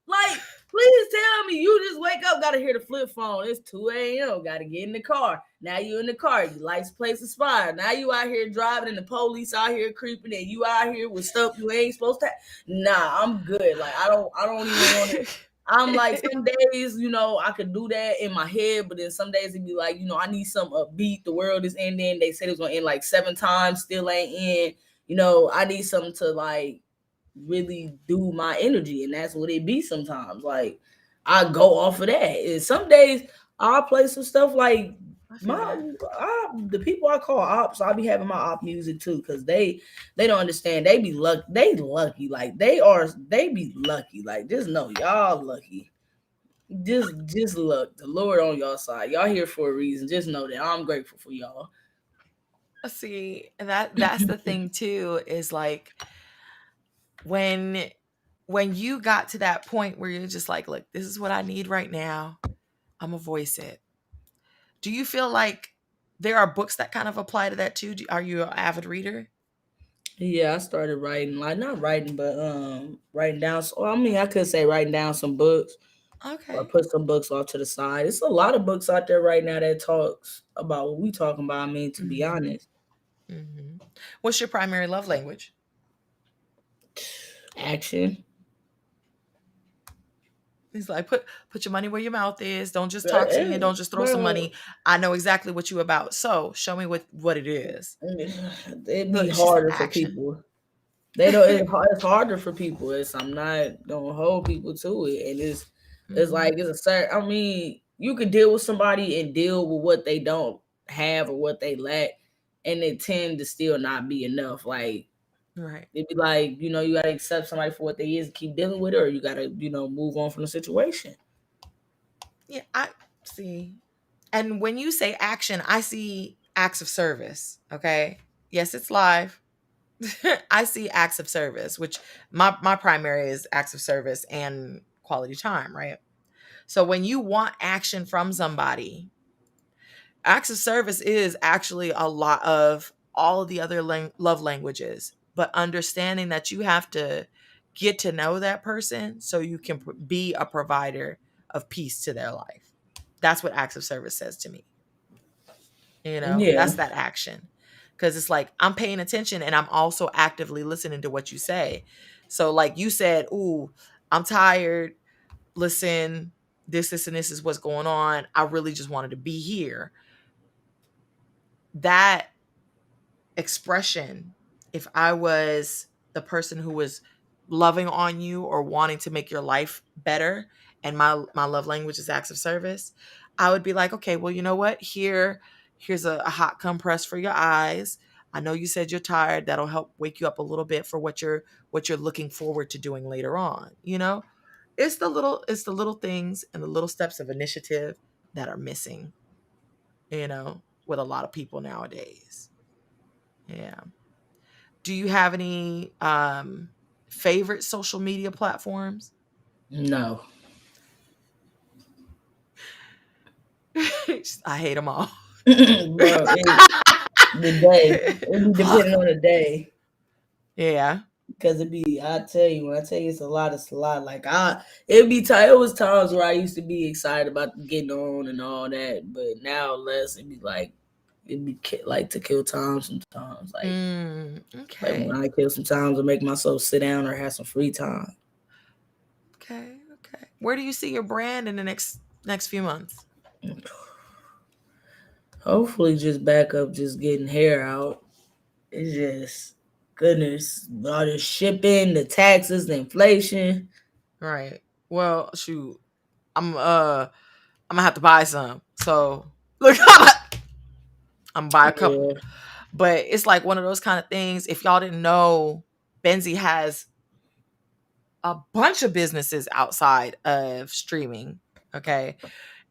Like, please tell me you just wake up, gotta hear the flip phone. It's 2 a.m. Gotta get in the car. Now you in the car, your lights place expired. Now you out here driving and the police out here creeping and you out here with stuff you ain't supposed to. Nah, I'm good. Like I don't even want to. I'm like, some days, I could do that in my head, but then some days it'd be like, I need something upbeat. The world is ending. They said it was gonna end like 7 times, still ain't in. I need something to like really do my energy, and that's what it be sometimes. Like, I go off of that. And some days I'll play some stuff like I feel my that. the people I call ops. I'll be having my op music too, because they don't understand. They be lucky. They lucky. Like, they be lucky. Like, just know y'all lucky. Just look, the Lord on y'all side. Y'all here for a reason. Just know that I'm grateful for y'all. See, and that's the thing too, is like when you got to that point where you're just like, look, this is what I need right now. I'm gonna voice it. Do you feel like there are books that kind of apply to that too? Are you an avid reader? Yeah, I started writing, like, not writing, but writing down. So, I mean, I could say writing down some books or Okay. put some books off to the side. It's a lot of books out there right now that talks about what we talking about. I mean, to be Hmm. honest, Hmm. What's your primary love language? action. He's like, put your money where your mouth is. Don't just talk to me and Eh, don't just throw some money. Bro, I know exactly what you about. So show me what it is. it'd be Look, she said harder for action. people. They don't. It's harder for people. I'm not gonna hold people to it, and it's like Hmm. it's a certain. I mean, you can deal with somebody and deal with what they don't have or what they lack, and it tend to still not be enough. Like, Right. it'd be like, you gotta accept somebody for what they is and keep dealing with it, or you gotta move on from the situation. Yeah, I see. And when you say action, I see acts of service. Okay. Yes, it's live. I see acts of service, which my primary is acts of service and quality time, right? So when you want action from somebody, acts of service is actually a lot of all of the other love languages, but understanding that you have to get to know that person so you can be a provider of peace to their life. That's what acts of service says to me. Yeah, That's that action. Because it's like I'm paying attention and I'm also actively listening to what you say. So, like you said, ooh, I'm tired. Listen, this, and this is what's going on. I really just wanted to be here. That expression if I was the person who was loving on you or wanting to make your life better, and my love language is acts of service, I would be like, okay, well, you know what? Here's a hot compress for your eyes. I know you said you're tired. That'll help wake you up a little bit for what you're looking forward to doing later on. It's the little things and the little steps of initiative that are missing, with a lot of people nowadays. Yeah. Do you have any favorite social media platforms? No. I hate them all. Bro, the day. It be depending on the day. Yeah. Cause it be, I tell you, when I tell you it's a lot, it's a lot. Like it be it was times where I used to be excited about getting on and all that, but now less. It be like like to kill time sometimes. Like when Okay. I kill some time to make myself sit down or have some free time. Okay. Okay. Where do you see your brand in the next few months? Hopefully, just back up, just getting hair out. It's just goodness, all the shipping, the taxes, the inflation. Right. Well, shoot. I'm gonna have to buy some. So look, I'm gonna buy a couple. Yeah, But it's like one of those kind of things. If y'all didn't know, Benzie has a bunch of businesses outside of streaming. Okay.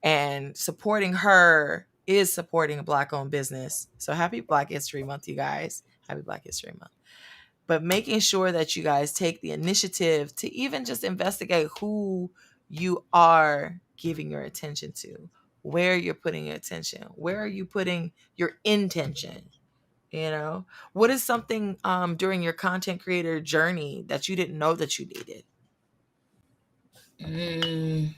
And supporting her is supporting a Black owned business. So happy Black History Month, you guys. Happy Black History Month. But making sure that you guys take the initiative to even just investigate who you are giving your attention to, where you're putting your attention, where are you putting your intention. What is something during your content creator journey that you didn't know that you needed? mm,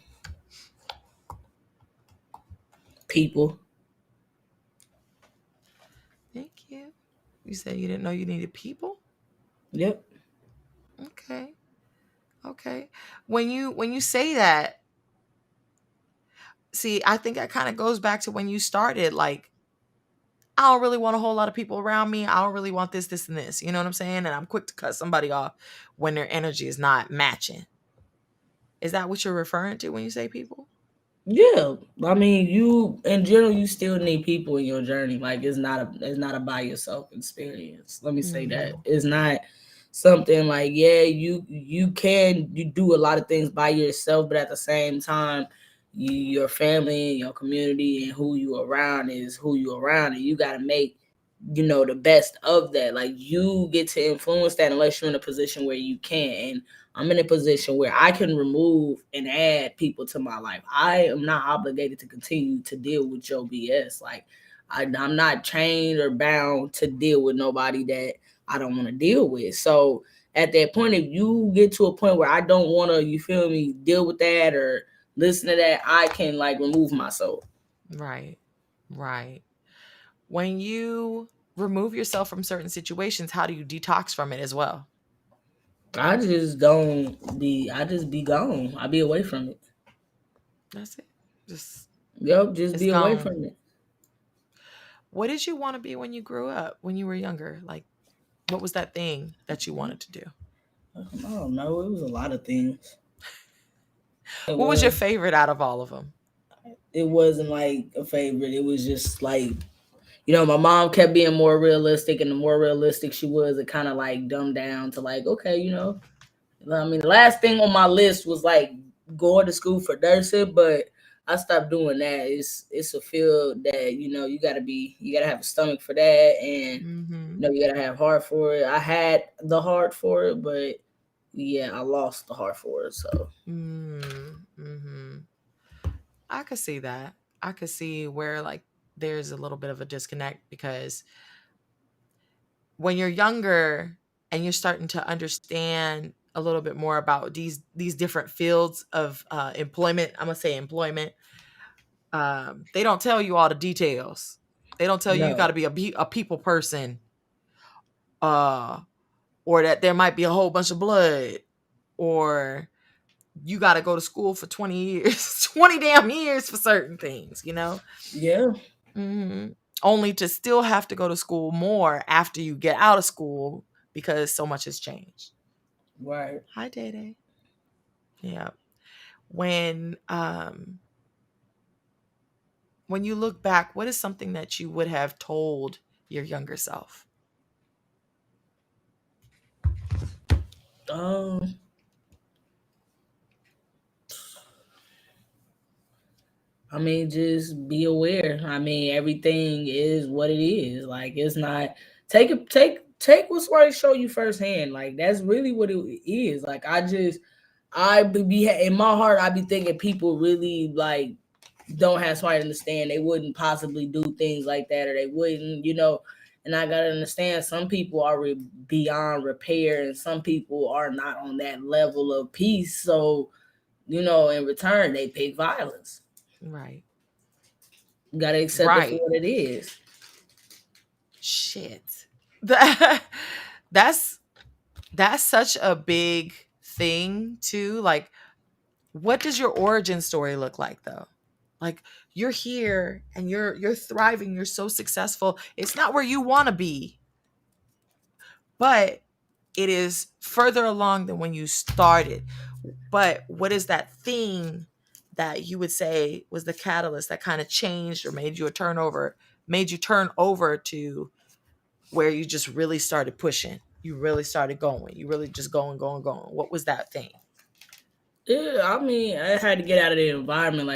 people. Thank you. You said you didn't know you needed people? Yep. Okay. Okay. When you say that, see, I think that kind of goes back to when you started. Like, I don't really want a whole lot of people around me. I don't really want this, this, and this. You know what I'm saying? And I'm quick to cut somebody off when their energy is not matching. Is that what you're referring to when you say people? Yeah, I mean, you in general, you still need people in your journey. Like it's not a by yourself experience. Let me say that Mm-hmm. it's not something like you do a lot of things by yourself, but at the same time, your family, your community, and who you around is who you around, and you got to make the best of that. Like you get to influence that unless you're in a position where you can. And I'm in a position where I can remove and add people to my life. I am not obligated to continue to deal with your BS. Like I'm not chained or bound to deal with nobody that I don't want to deal with. So at that point, if you get to a point where I don't want to, you feel me, deal with that or listen to that, I can like remove myself. Right. Right. When you remove yourself from certain situations, how do you detox from it as well? I just don't be. I just be gone. I be away from it. That's it. Just Yep, just it's be away gone. from it. What did you want to be when you grew up, when you were younger? Like, what was that thing that you wanted to do? I don't know. It was a lot of things. It What was your was. favorite out of all of them? It wasn't like a favorite. It was just like my mom kept being more realistic, and the more realistic she was, it kind of like dumbed down to like, okay, I mean, the last thing on my list was like going to school for nursing, but I stopped doing that. It's a field that you gotta have a stomach for that, and Mm-hmm. you gotta have heart for it. I had the heart for it, but yeah, I lost the heart for it. So Mm-hmm. I could see that. I could see where like there's a little bit of a disconnect because when you're younger and you're starting to understand a little bit more about these different fields of employment, I'm gonna say employment. They don't tell you all the details. They don't tell you got to no, be a people person, uh, or that there might be a whole bunch of blood, or you got to go to school for 20 years, 20 damn years for certain things. yeah, hmm Only to still have to go to school more after you get out of school because so much has changed. Right. Hi, Day Day. Yeah. When when you look back, what is something that you would have told your younger self? Um, I mean, just be aware. I mean, everything is what it is. Like, it's not take what's right show you firsthand. Like, that's really what it is. Like, I be in my heart. I be thinking people really like don't have somebody to understand. They wouldn't possibly do things like that, or they wouldn't, And I gotta understand some people are beyond repair, and some people are not on that level of peace. So, in return, they pick violence. Right. You gotta accept it for Right. what it is. Shit. That, that's that's such a big thing too. Like, what does your origin story look like though? Like, you're here and you're thriving, you're so successful. It's not where you want to be, but it is further along than when you started. But what is that thing that you would say was the catalyst that kind of changed or made you turn over to where you just really started pushing? You really started going. You really just going, going, going. What was that thing? Yeah, I mean, I had to get out of the environment.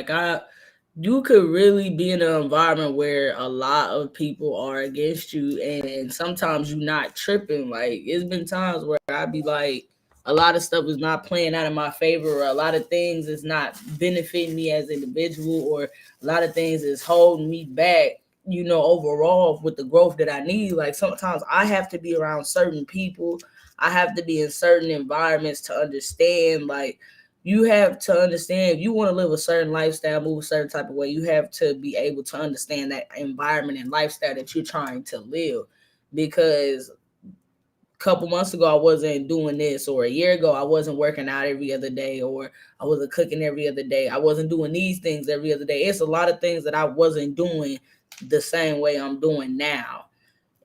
You could really be in an environment where a lot of people are against you, and sometimes you're not tripping. Like, it's been times where I'd be like, a lot of stuff is not playing out in my favor, or a lot of things is not benefiting me as an individual, or a lot of things is holding me back. Overall with the growth that I need. Like, sometimes I have to be around certain people. I have to be in certain environments to understand. Like, you have to understand if you want to live a certain lifestyle, move a certain type of way, you have to be able to understand that environment and lifestyle that you're trying to live. Because a couple months ago, I wasn't doing this, or a year ago, I wasn't working out every other day, or I wasn't cooking every other day. I wasn't doing these things every other day. It's a lot of things that I wasn't doing the same way I'm doing now.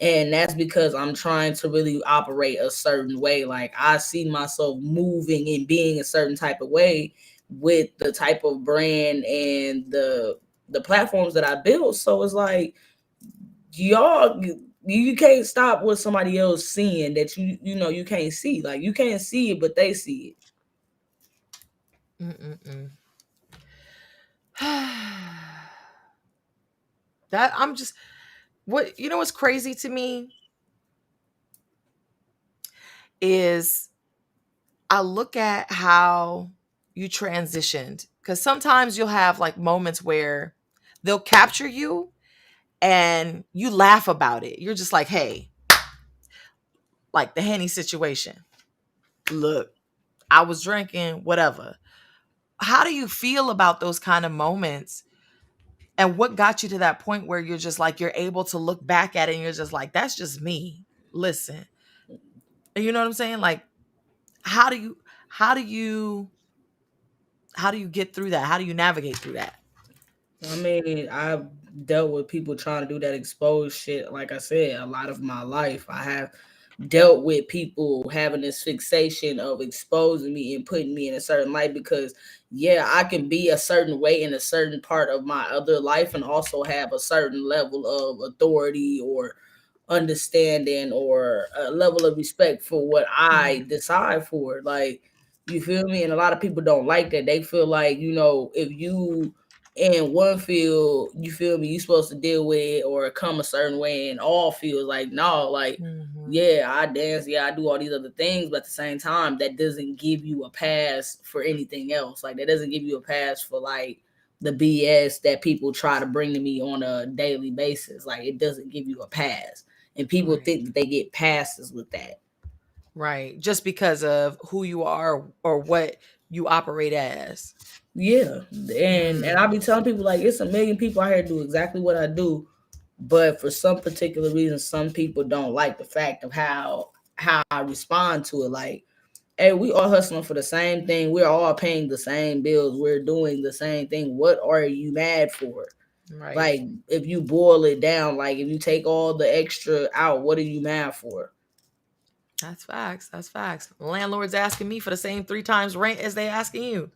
And that's because I'm trying to really operate a certain way. Like, I see myself moving and being a certain type of way with the type of brand and the platforms that I build. So it's like, y'all, you can't stop what somebody else seeing that you can't see. Like, you can't see it, but they see Mm-mm-mm. That I'm just what you know what's crazy to me is I look at how you transitioned, because sometimes you'll have like moments where they'll capture you and you laugh about it. You're just like, hey, like the Henny situation. Look, I was drinking, whatever. How do you feel about those kind of moments? And what got you to that point where you're just like, you're able to look back at it and you're just like, that's just me. Listen. And you know what I'm saying? Like, how do you, how do you, how do you get through that? How do you navigate through that? it. I mean, I've dealt with people trying to do that exposed shit. Like I said, a lot of my life, I have dealt with people having this fixation of exposing me and putting me in a certain light. Because yeah, I can be a certain way in a certain part of my other life and also have a certain level of authority or understanding or a level of respect for what I Mm, decide for. Like, you feel me? And a lot of people don't like that. They feel like, if you in one field, you feel me, you supposed to deal with it or come a certain way in all fields. Like, no, like, mhm, yeah, I dance, yeah, I do all these other things, but at the same time, that doesn't give you a pass for anything else. Like, that doesn't give you a pass for like the BS that people try to bring to me on a daily basis. Like, it doesn't give you a pass. And people right. think that they get passes with that. Right. Just because of who you are or what you operate as. Yeah. And I Mm, be telling people, like, it's a million people out here do exactly what I do. But for some particular reason, some people don't like the fact of how I respond to it. Like, hey, we all hustling for the same thing. We're all paying the same bills. We're doing the same thing. What are you mad for? right. Like, if you boil it down, like, if you take all the extra out, what are you mad for? That's facts. That's facts. Landlords asking me for the same 3 times rent as they asking you.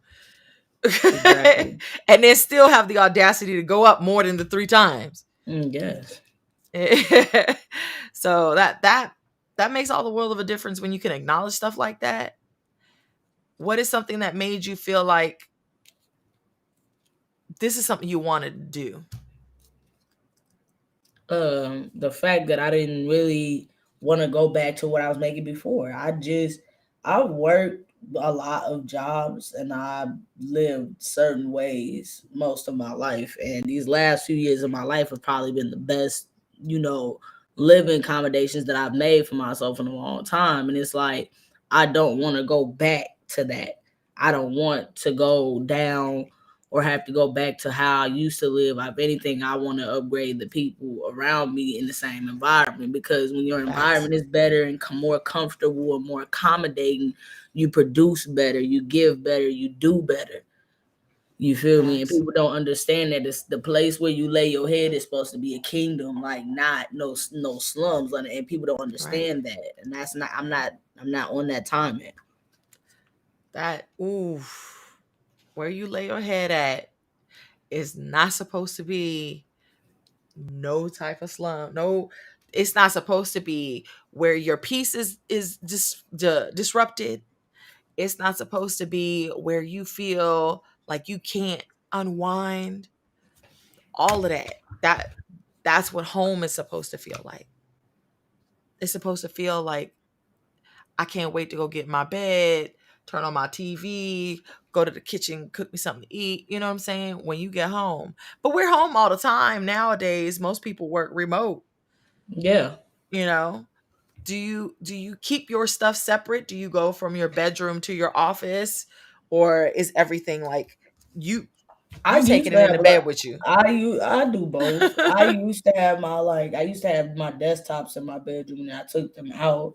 Exactly. And then still have the audacity to go up more than the 3 times. Yes. So that makes all the world of a difference when you can acknowledge stuff like that. What is something that made you feel like this is something you wanted to do? The fact that I didn't really want to go back to what I was making before. I've worked a lot of jobs and I lived certain ways most of my life. And these last few years of my life have probably been the best, you know, living accommodations that I've made for myself in a long time. And it's like I don't want to go back to that. I don't want to go down or have to go back to how I used to live. If anything, I want to upgrade the people around me in the same environment, because when your Facts. environment is better and more comfortable and more accommodating, you produce better, you give better, you do better. You feel me? And Facts. people don't understand that it's the place where you lay your head is supposed to be a kingdom, like not no slums. And people don't Right. understand that. And that's not. I'm not on that time yet. That ooh, where you lay your head at is not supposed to be no type of slum. No, it's not supposed to be where your peace is disrupted. It's not supposed to be where you feel like you can't unwind. All of that. That's what home is supposed to feel like. It's supposed to feel like I can't wait to go get in my bed, turn on my TV, go to the kitchen, cook me something to eat. You know what I'm saying? When you get home. But we're home all the time nowadays. Most people work remote, Yeah, you know. Do you keep your stuff separate? Do you go from your bedroom to your office, or is everything like you I you taking used it to in have the a lot. bed with you? I do both. I used to have my desktops in my bedroom and I took them out,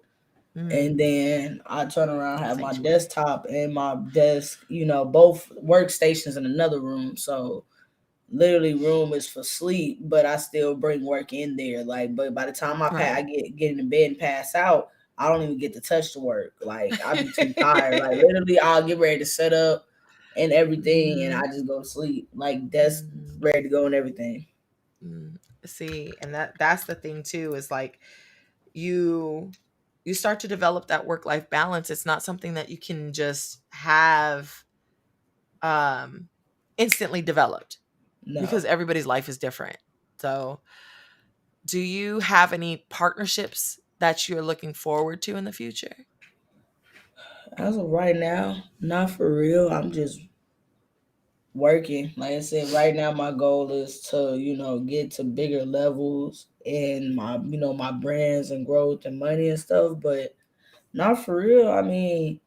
and Mm, then I turn around have my sanctuary. desktop and my desk, both workstations in another room. So literally room is for sleep, but I still bring work in there. Like, but by the time I Right. get in the bed and pass out, I don't even get to touch the work. Like I be too tired. Like literally, I'll get ready to set up and everything, and Mhm, I just go to sleep. Like that's mhm, ready to go and everything. mm. See, and that's the thing too, is like you you start to develop that work life balance. It's not something that you can just have um instantly developed, because No, everybody's life is different. So do you have any partnerships that you're looking forward to in the future? as of right now, not for real. I'm just working. Like I said, right now my goal is to, get to bigger levels in my, my brands and growth and money and stuff, but not for real. I mean,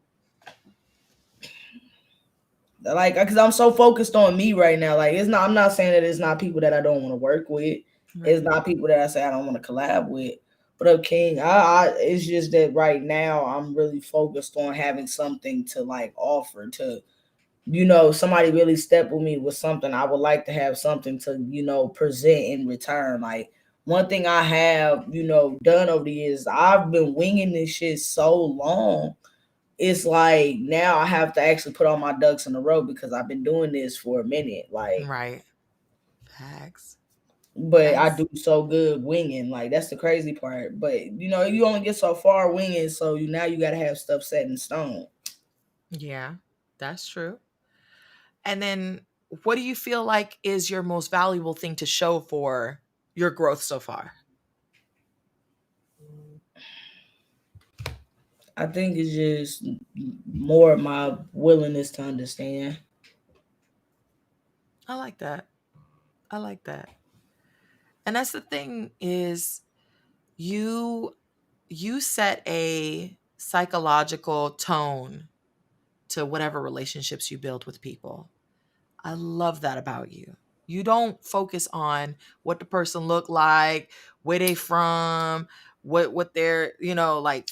like, cause I'm so focused on me right now. Like, it's not. I'm not saying that it's not people that I don't want to work with. It's Right. not people that I say I don't want to collab with. What up, King? It's just that right now I'm really focused on having something to like offer to, somebody really step with me with something. I would like to have something to, present in return. Like one thing I have, done over the years, I've been winging this shit so long. It's like now I have to actually put all my ducks in a row because I've been doing this for a minute. Like, Right. Facts. but I That's do so good winging. Like that's the crazy part. But you only get so far winging, so now you got to have stuff set in stone. yeah, that's true. And then what do you feel like is your most valuable thing to show for your growth so far? I think it's just more of my willingness to understand. I like that. I like that. And that's the thing, is you you set a psychological tone to whatever relationships you build with people. I love that about you. You don't focus on what the person look like, where they from, what they're, like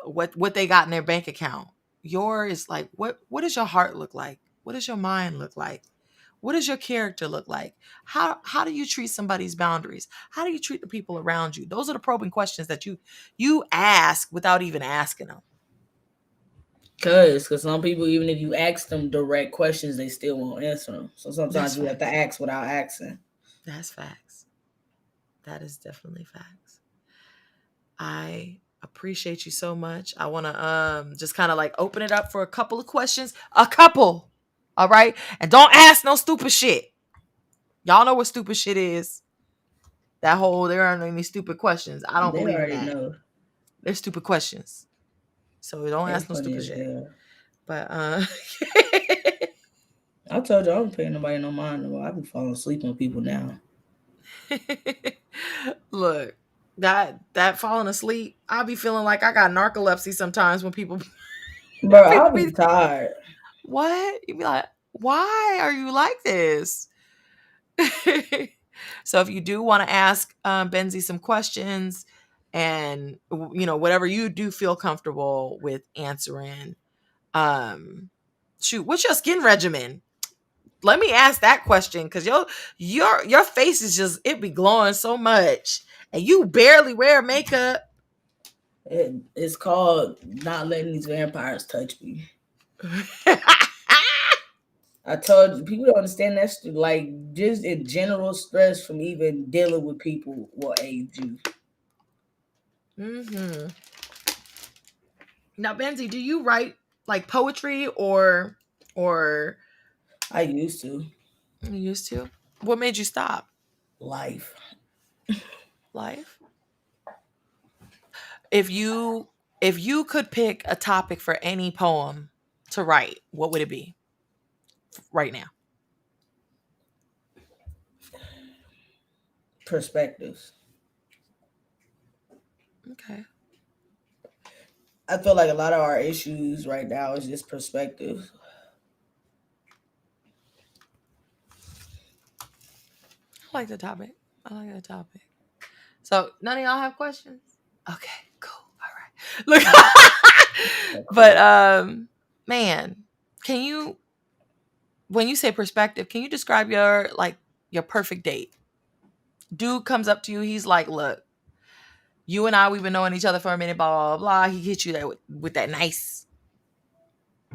what they got in their bank account. Yours is like, what does your heart look like? What does your mind look like? What does your character look like? How do you treat somebody's boundaries? How do you treat the people around you? Those are the probing questions that you ask without even asking them. Cause some people, even if you ask them direct questions, they still won't answer them. So That's sometimes you have to facts. ask without asking. That's facts. That is definitely facts. I appreciate you so much. I want to just kind of like open it up for a couple of questions. A couple. All right? And don't ask no stupid shit. Y'all know what stupid shit is. That whole there aren't any stupid questions. I don't They believe in already that. know. They're stupid questions. So don't They ask no funny stupid as shit. hell. But I told you I don't pay nobody no mind. No, I be falling asleep on people now. look, that falling asleep, I'll be feeling like I got narcolepsy sometimes when people Bro, people I'll be be tired. what? You be like, why are you like this? So if you do want to ask Benzie some questions and whatever you do feel comfortable with answering, shoot, what's your skin regimen? Let me ask that question because your face is just it be glowing so much and you barely wear makeup. It's called not letting these vampires touch me. I told you, people don't understand that's like just in general stress from even dealing with people will age you. hmm Now, Benzie, do you write like poetry or I used to. you used to? What made you stop? Life. Life. If you could pick a topic for any poem to write, what would it be right now? Perspectives. Okay. I feel like a lot of our issues right now is just perspective. I like the topic. I like the topic. So none of y'all have questions? Okay, cool. All right. Look, but man, can you when you say perspective, can you describe your perfect date? Dude comes up to you, he's like, look, you and I, we've been knowing each other for a minute, blah, blah, blah. He hits you there with that nice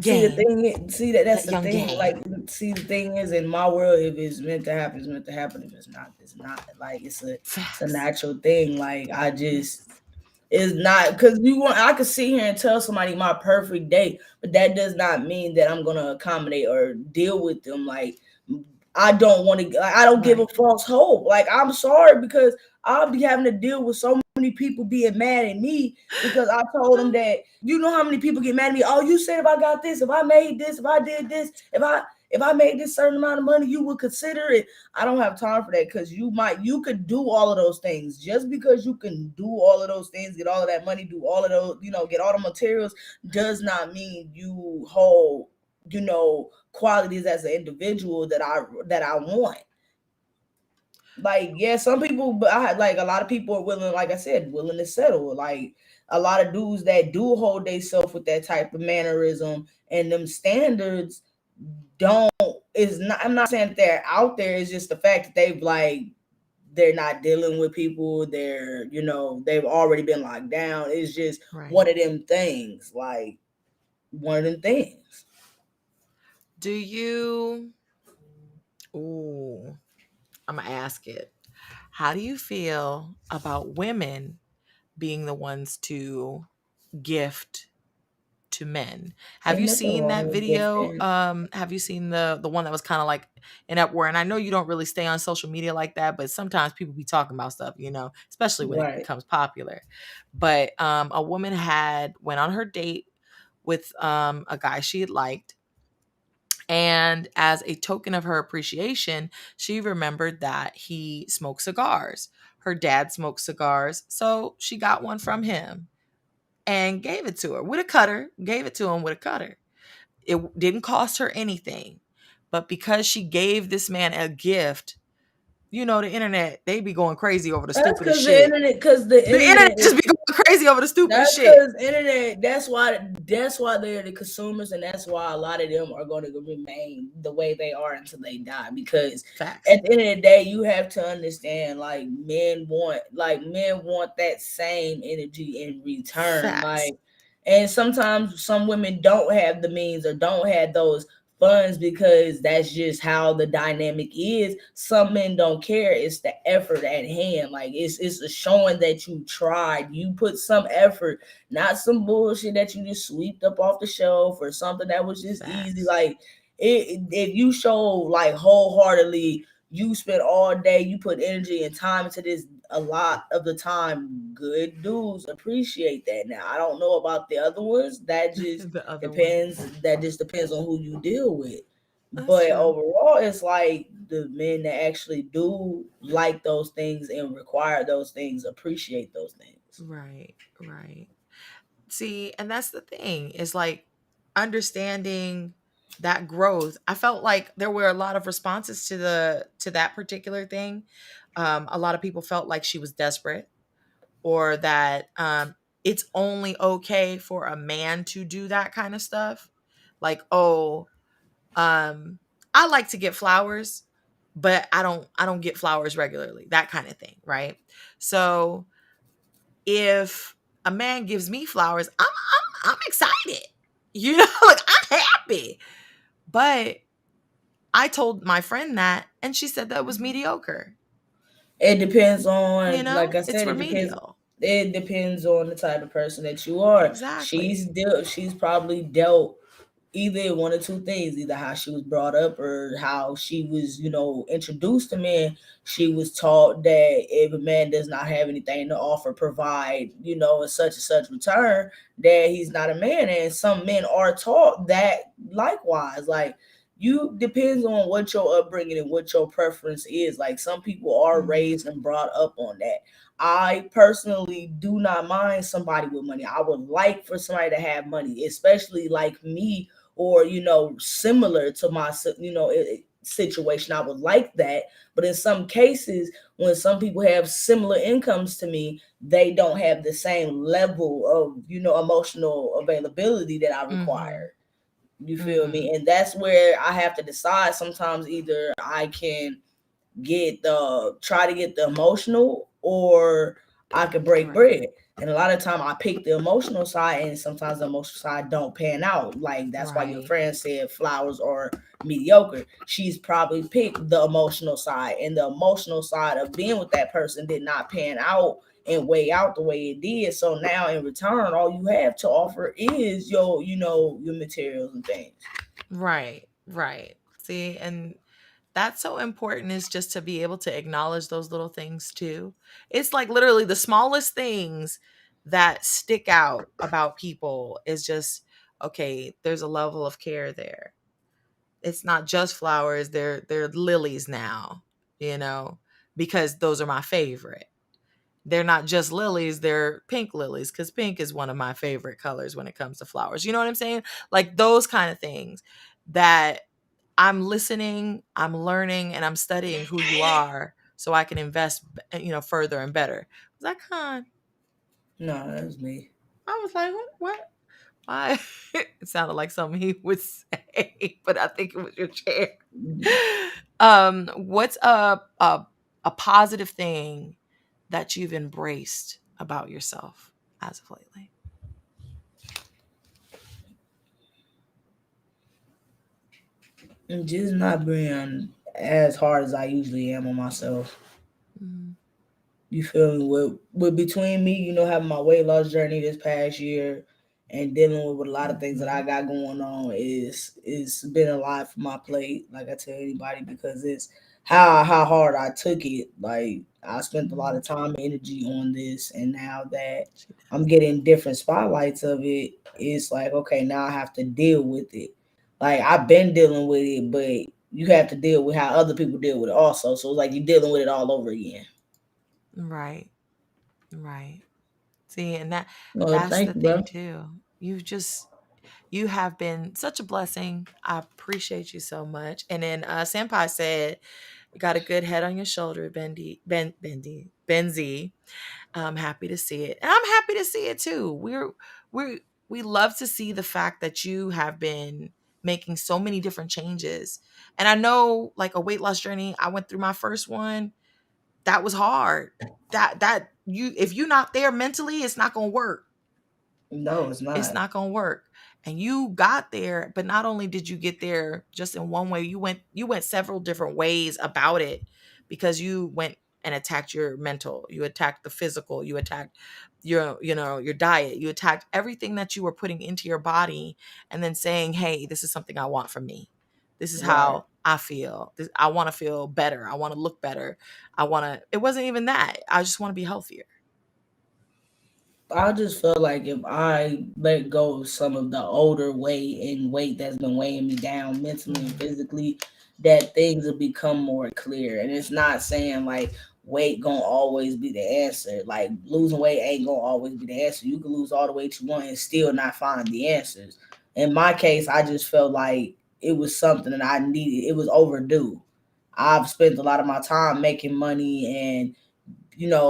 See the game, thing see that's that the young thing, game. like see the thing is in my world, if it's meant to happen, it's meant to happen. If it's not, it's not. Like it's a Facts. natural thing. Like I just Yes. it's not because I could sit here and tell somebody my perfect date, but that does not mean that I'm gonna accommodate or deal with them. Like I don't want to. I don't give a Right. false hope. Like I'm sorry because I'll be having to deal with so many people being mad at me because I told them that you know how many people get mad at me. Oh, you said if I got this, if I made this, if I did this, if I made this certain amount of money, you would consider it. I don't have time for that because you could do all of those things. Just because you can do all of those things, get all of that money, do all of those, get all the materials, does not mean you hold, qualities as an individual that I want. Like, yeah, some people, but I had like a lot of people are willing, like I said, willing to settle. Like a lot of dudes that do hold themselves with that type of mannerism and them standards don't is not. I'm not saying that they're out there. It's just the fact that they're not dealing with people. They've already been locked down. It's just Right. one of them things. Like one of them things. Do you Ooh, I'm gonna ask it. How do you feel about women being the ones to gift to men? Have Ain't you nothing seen wrong that with video? gifting. Have you seen the one that was kind of like in Upward? And I know you don't really stay on social media like that, but sometimes people be talking about stuff, especially when it Right. becomes popular. But a woman had went on her date with a guy she had liked. And as a token of her appreciation, she remembered that he smoked cigars. Her dad smoked cigars, so she got one from him and gave it to her with a cutter, gave it to him with a cutter. It didn't cost her anything. But because she gave this man a gift, The internet, they be going crazy over the That's stupidest because the shit. internet, because the The internet internet is. just be going crazy over the stupidest That's shit. because internet. That's why they're the consumers, and that's why a lot of them are going to remain the way they are until they die. Because Facts. at the end of the day, you have to understand, men want that same energy in return. Facts. And sometimes some women don't have the means or don't have those funds because that's just how the dynamic is. Some men don't care. It's the effort at hand. Like it's a showing that you tried. You put some effort, not some bullshit that you just swept up off the shelf or something that was just easy. Facts. Like if you show like wholeheartedly, you spent all day, you put energy and time into this. A lot of the time, good dudes appreciate that. Now, I don't know about the other ones. The other ones. That just depends on who you deal with. That's But true. overall, it's like the men that actually do like those things and require those things appreciate those things. Right. Right. See, and that's the thing, is like understanding that growth. I felt like there were a lot of responses to that particular thing. A lot of people felt like she was desperate, or that it's only okay for a man to do that kind of stuff. Like, oh, I like to get flowers, but I don't get flowers regularly. That kind of thing, right? So if a man gives me flowers, I'm excited. Like I'm happy. But I told my friend that, and she said that was mediocre. It depends on, like I It's said, it depends. remedial. It depends on the type of person that you are. Exactly. She's probably dealt either one or two things, either how she was brought up or how she was, introduced to men. She was taught that if a man does not have anything to offer, provide, in such and such return, that he's not a man. And some men are taught that likewise. Like, you depends on what your upbringing and what your preference is. Like, some people are Mhm. raised and brought up on that. I personally do not mind somebody with money. I would like for somebody to have money, especially like me, or similar to my situation. I would like that. But in some cases, when some people have similar incomes to me, they don't have the same level of emotional availability that I Mhm. require. You feel Mhm. me? And that's where I have to decide. Sometimes either I can try to get the emotional, or I could break Right. bread. And a lot of time I pick the emotional side, and sometimes the emotional side don't pan out. Like, that's why your Right. friend said flowers are mediocre. She's probably picked the emotional side, and the emotional side of being with that person did not pan out and weigh out the way it did. So now in return, all you have to offer is your materials and things. Right. Right. See, and that's so important, is just to be able to acknowledge those little things too. It's like literally the smallest things that stick out about people is just, okay, there's a level of care there. It's not just flowers, they're lilies now, you know, because those are my favorite. They're not just lilies, they're pink lilies, because pink is one of my favorite colors when it comes to flowers. You know what I'm saying? Like those kind of things that I'm listening, I'm learning, and I'm studying who you are so I can invest, further and better. Was that Khan? No, that's me. I was like, what? What? Why? It sounded like something he would say, but I think it was your chair. What's a positive thing that you've embraced about yourself as of lately? And just not being as hard as I usually am on myself. Mm, You feel me? With between me, having my weight loss journey this past year and dealing with a lot of things that I mhm, got going on, is been a lot for my plate. Like I tell anybody, because it's how hard I took it. Like, I spent a lot mhm. of time and energy on this, and now that She I'm does. getting different spotlights of it, it's like, okay, now I have to deal with it. Like, I've been dealing with it, but you have to deal with how other people deal with it also. So it's like you're dealing with it all over again. Right, right. See, and Well, that's thank the you, thing bro. too. You have been such a blessing. I appreciate you so much. And then Senpai said, You got a good head on your shoulder, Benzie. I'm happy to see it. And I'm happy to see it too. We love to see the fact that you have been making so many different changes. And I know, like, a weight loss journey, I went through my first one. That was hard. That you if you're not there mentally, it's not gonna work. No, it's It's not. not going to work. And you got there, but not only did you get there just in one way, you went several different ways about it, because you went and attacked your mental, you attacked the physical, you attacked your diet, you attacked everything that you were putting into your body, and then saying, "Hey, this is something I want from me. This is Right. how I feel. I want to feel better. I want to look better. It wasn't even that. I just want to be healthier." I just feel like if I let go of some of the older weight that's been weighing me down mentally and Mhm. physically, that things will become more clear. And it's not saying like weight gonna always be the answer. Like losing weight ain't gonna always be the answer. You can lose all the weight you want and still not find the answers. In my case, I just felt like it was something that I needed. It was overdue. I've spent a lot of my time making money and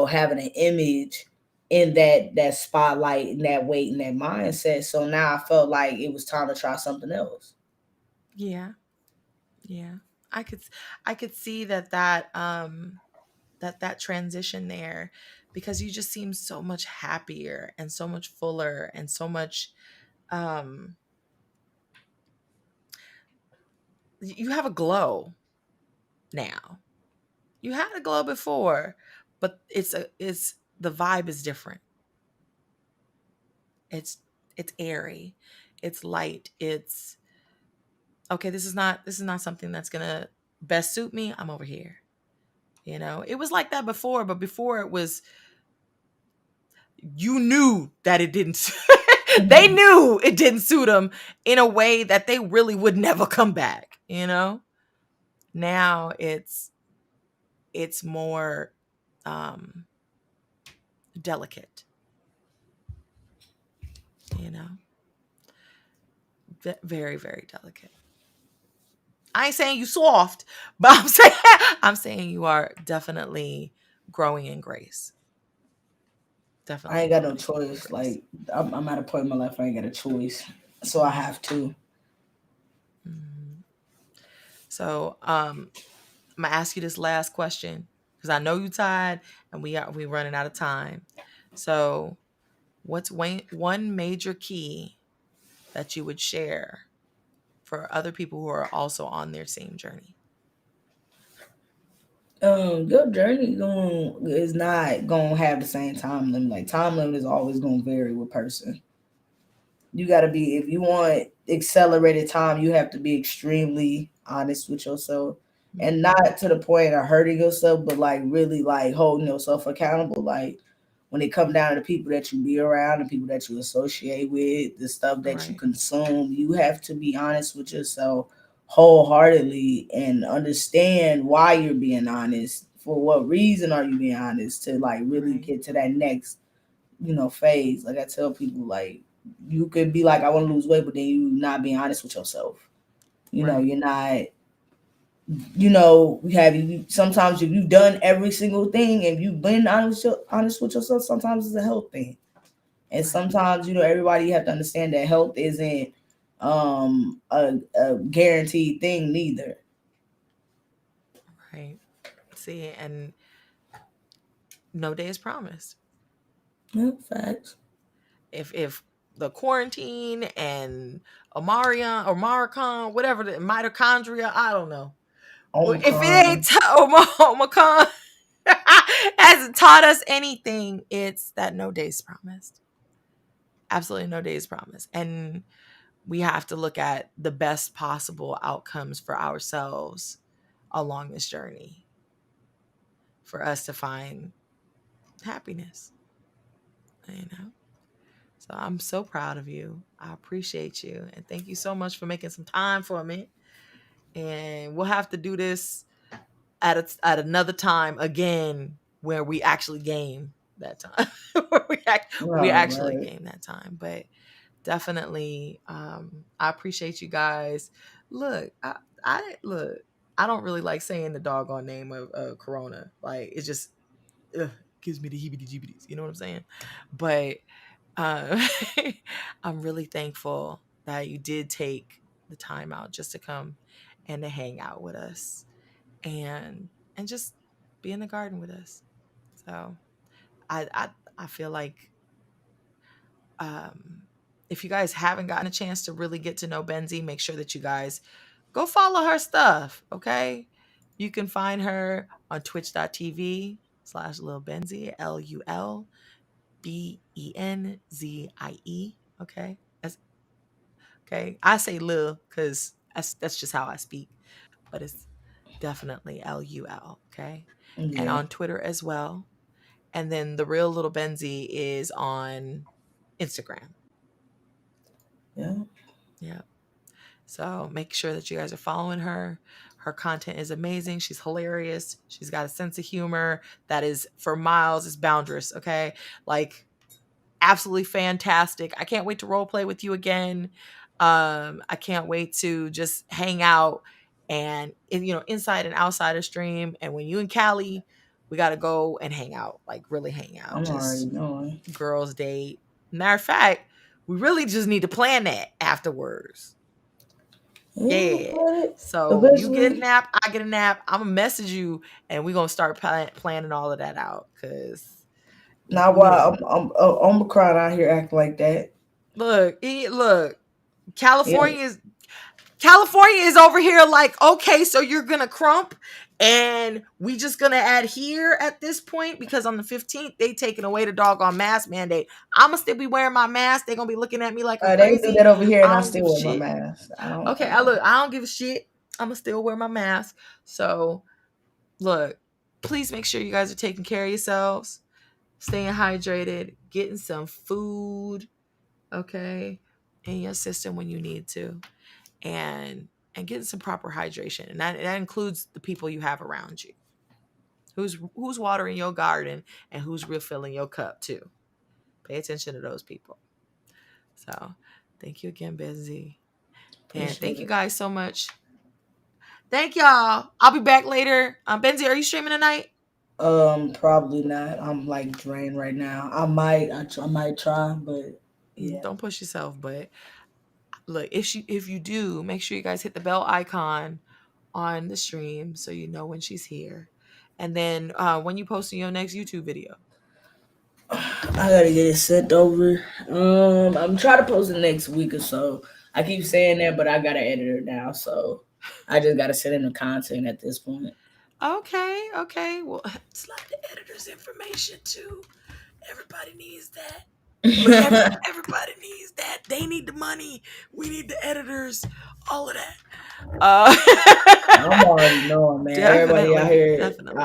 having an image in that spotlight and that weight and that mindset. So now I felt like it was time to try something else. Yeah. Yeah. I could I could see that transition there, because you just seem so much happier and so much fuller and so much um you have a glow now. You had a glow before, but it's the vibe is different. It's it's airy. It's light. It's okay, this is not something that's going to best suit me. I'm over here. It was like that before, but before it was, you knew that it didn't they Mhm. knew it didn't suit them in a way that they really would never come back. Now it's more um delicate, you know very, very delicate. I ain't saying you soft, but I'm saying you are definitely growing in grace. I Definitely ain't got no growing in choice. grace. Like I'm at a point in my life where I ain't got a choice, so I have to. Mhm. So I'm gonna ask you this last question, because I know you tired and we running out of time. So, what's one major key that you would share for other people who are also on their same journey? Your journey going is not gonna have the same time limit. Like time limit is always gonna vary with person. You got to be, if you want accelerated time, you have to be extremely honest with yourself, and Mhm. not to the point of hurting yourself, but like really like holding yourself accountable. Like when it comes down to the people that you be around, the people that you associate with, the stuff that you Right, consume, you have to be honest with yourself wholeheartedly and understand why you're being honest. For what reason are you being honest, to like really right, get to that next phase. Like I tell people, like you could be like, I want to lose weight, but then you not being honest with yourself. right, You're not. Sometimes if you've done every single thing and you've been honest with yourself, sometimes it's a health thing, and right, sometimes everybody, you have to understand that health isn't a guaranteed thing neither. right. See, and no day is promised. Yeah, facts. If the quarantine and Omarion or Maricon, whatever, the mitochondria, I don't know. If it ain't Omicron. Omicron hasn't taught us anything, it's that no days promised. Absolutely no days promised. And we have to look at the best possible outcomes for ourselves along this journey for us to find happiness, you know? So I'm so proud of you. I appreciate you. And thank you so much for making some time for me. And we'll have to do this at another time again, where we actually game that time. Where we Right, actually right. game that time. But definitely, I appreciate you guys. Look, I look. I don't really like saying the doggone name of Corona. Like it just ugh, gives me the heebie-jeebies. You know what I'm saying? But uh, I'm really thankful that you did take the time out just to come and to hang out with us and just be in the garden with us. So I feel like um, if you guys haven't gotten a chance to really get to know Benzie, make sure that you guys go follow her stuff. Okay, you can find her on twitch.tv/LulBenzie, LulBenzie. Okay, okay. I say Lil because that's just how I speak, but it's definitely LUL. Okay, and Yeah. on Twitter as well. And then the real Little Benzie is on Instagram. Yeah. Yeah. So make sure that you guys are following her. Her content is amazing. She's hilarious. She's got a sense of humor that is for miles is boundless. Okay. Like absolutely fantastic. I can't wait to role play with you again. I can't wait to just hang out and inside and outside of stream. And when you and Callie, we got to go and hang out, like really hang out, I'm already just knowing. girls date. Matter of fact, we really just need to plan that afterwards. Yeah, Yeah. but So you get a eventually. nap, I get a nap. I'm gonna message you, and we're gonna start planning all of that out. Cause Now, look, why I'm crying out here acting like that. look. Yeah. California is over here like, okay, so you're gonna crump and we just gonna adhere at this point because on the 15th they taking away the doggone mask mandate. I'ma still be wearing my mask. They're gonna be looking at me like I'm They do crazy. that over here, and I I don't give still a wear my shit. mask. I don't. Okay, I don't give a shit. I'ma still wear my mask. So look, please make sure you guys are taking care of yourselves, staying hydrated, getting some food, okay, in your system when you need to, and getting some proper hydration, and that includes the people you have around you. Who's watering your garden and who's refilling your cup too. Pay attention to those people. So, thank you again, Benzie, and Appreciate thank you it. guys so much. Thank y'all. I'll be back later. Benzie, are you streaming tonight? Probably not. I'm like drained right now. I might try, but yeah. Don't push yourself, but look, if you do, make sure you guys hit the bell icon on the stream so you know when she's here. And then when you posting your next YouTube video. I gotta get it sent over. I'm trying to post it next week or so. I keep saying that, but I got an editor now, so I just gotta send in the content at this point. Okay, okay. Well, slide the editor's information too. Everybody needs that. Look, everybody needs that. They need the money. We need the editors. All of that. I'm already knowing, man. Everybody out Definitely, here, definitely.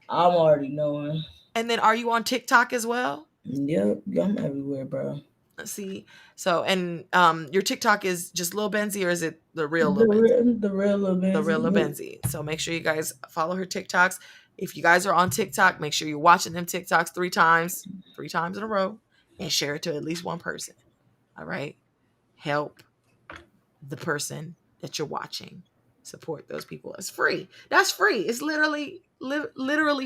I'm already knowing. And then, are you on TikTok as well? Yep, I'm everywhere, bro. Let's see. So, and your TikTok is just Lil Benzie, or is it the real Lil Benzie? The real The real LulBenzie. LulBenzie. So make sure you guys follow her TikToks. If you guys are on TikTok, make sure you're watching them TikToks three times in a row, and share it to at least one person. All right. Help the person that you're watching. Support those people. It's free. That's free. It's literally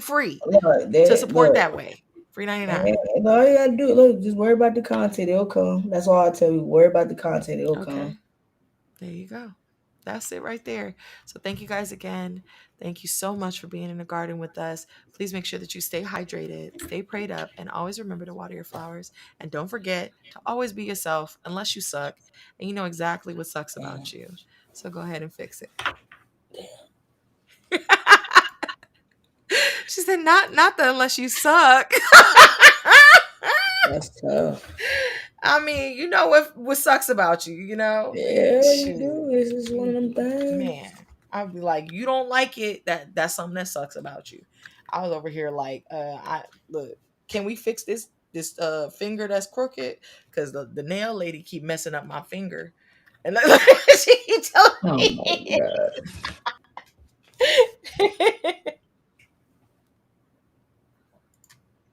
free Look, to support that way. Free 99. and all you gotta do, look, just worry about the content, it'll come. That's all I tell you. Worry about the content, it'll Okay. come. There you go. That's it right there. So thank you guys again. Thank you so much for being in the garden with us. Please make sure that you stay hydrated, stay prayed up, and always remember to water your flowers. And don't forget to always be yourself unless you suck and you know exactly what sucks about you. So go ahead and fix it. She said, not the unless you suck. That's tough. I mean, you know what sucks about you, you know? Yeah, you Shoot. do. It's just one of them Man, things. I'd be like, you don't like it, that's something that sucks about you. I was over here like, I look, can we fix this finger that's crooked? Because the nail lady keep messing up my finger. And she keep telling Oh my me. god.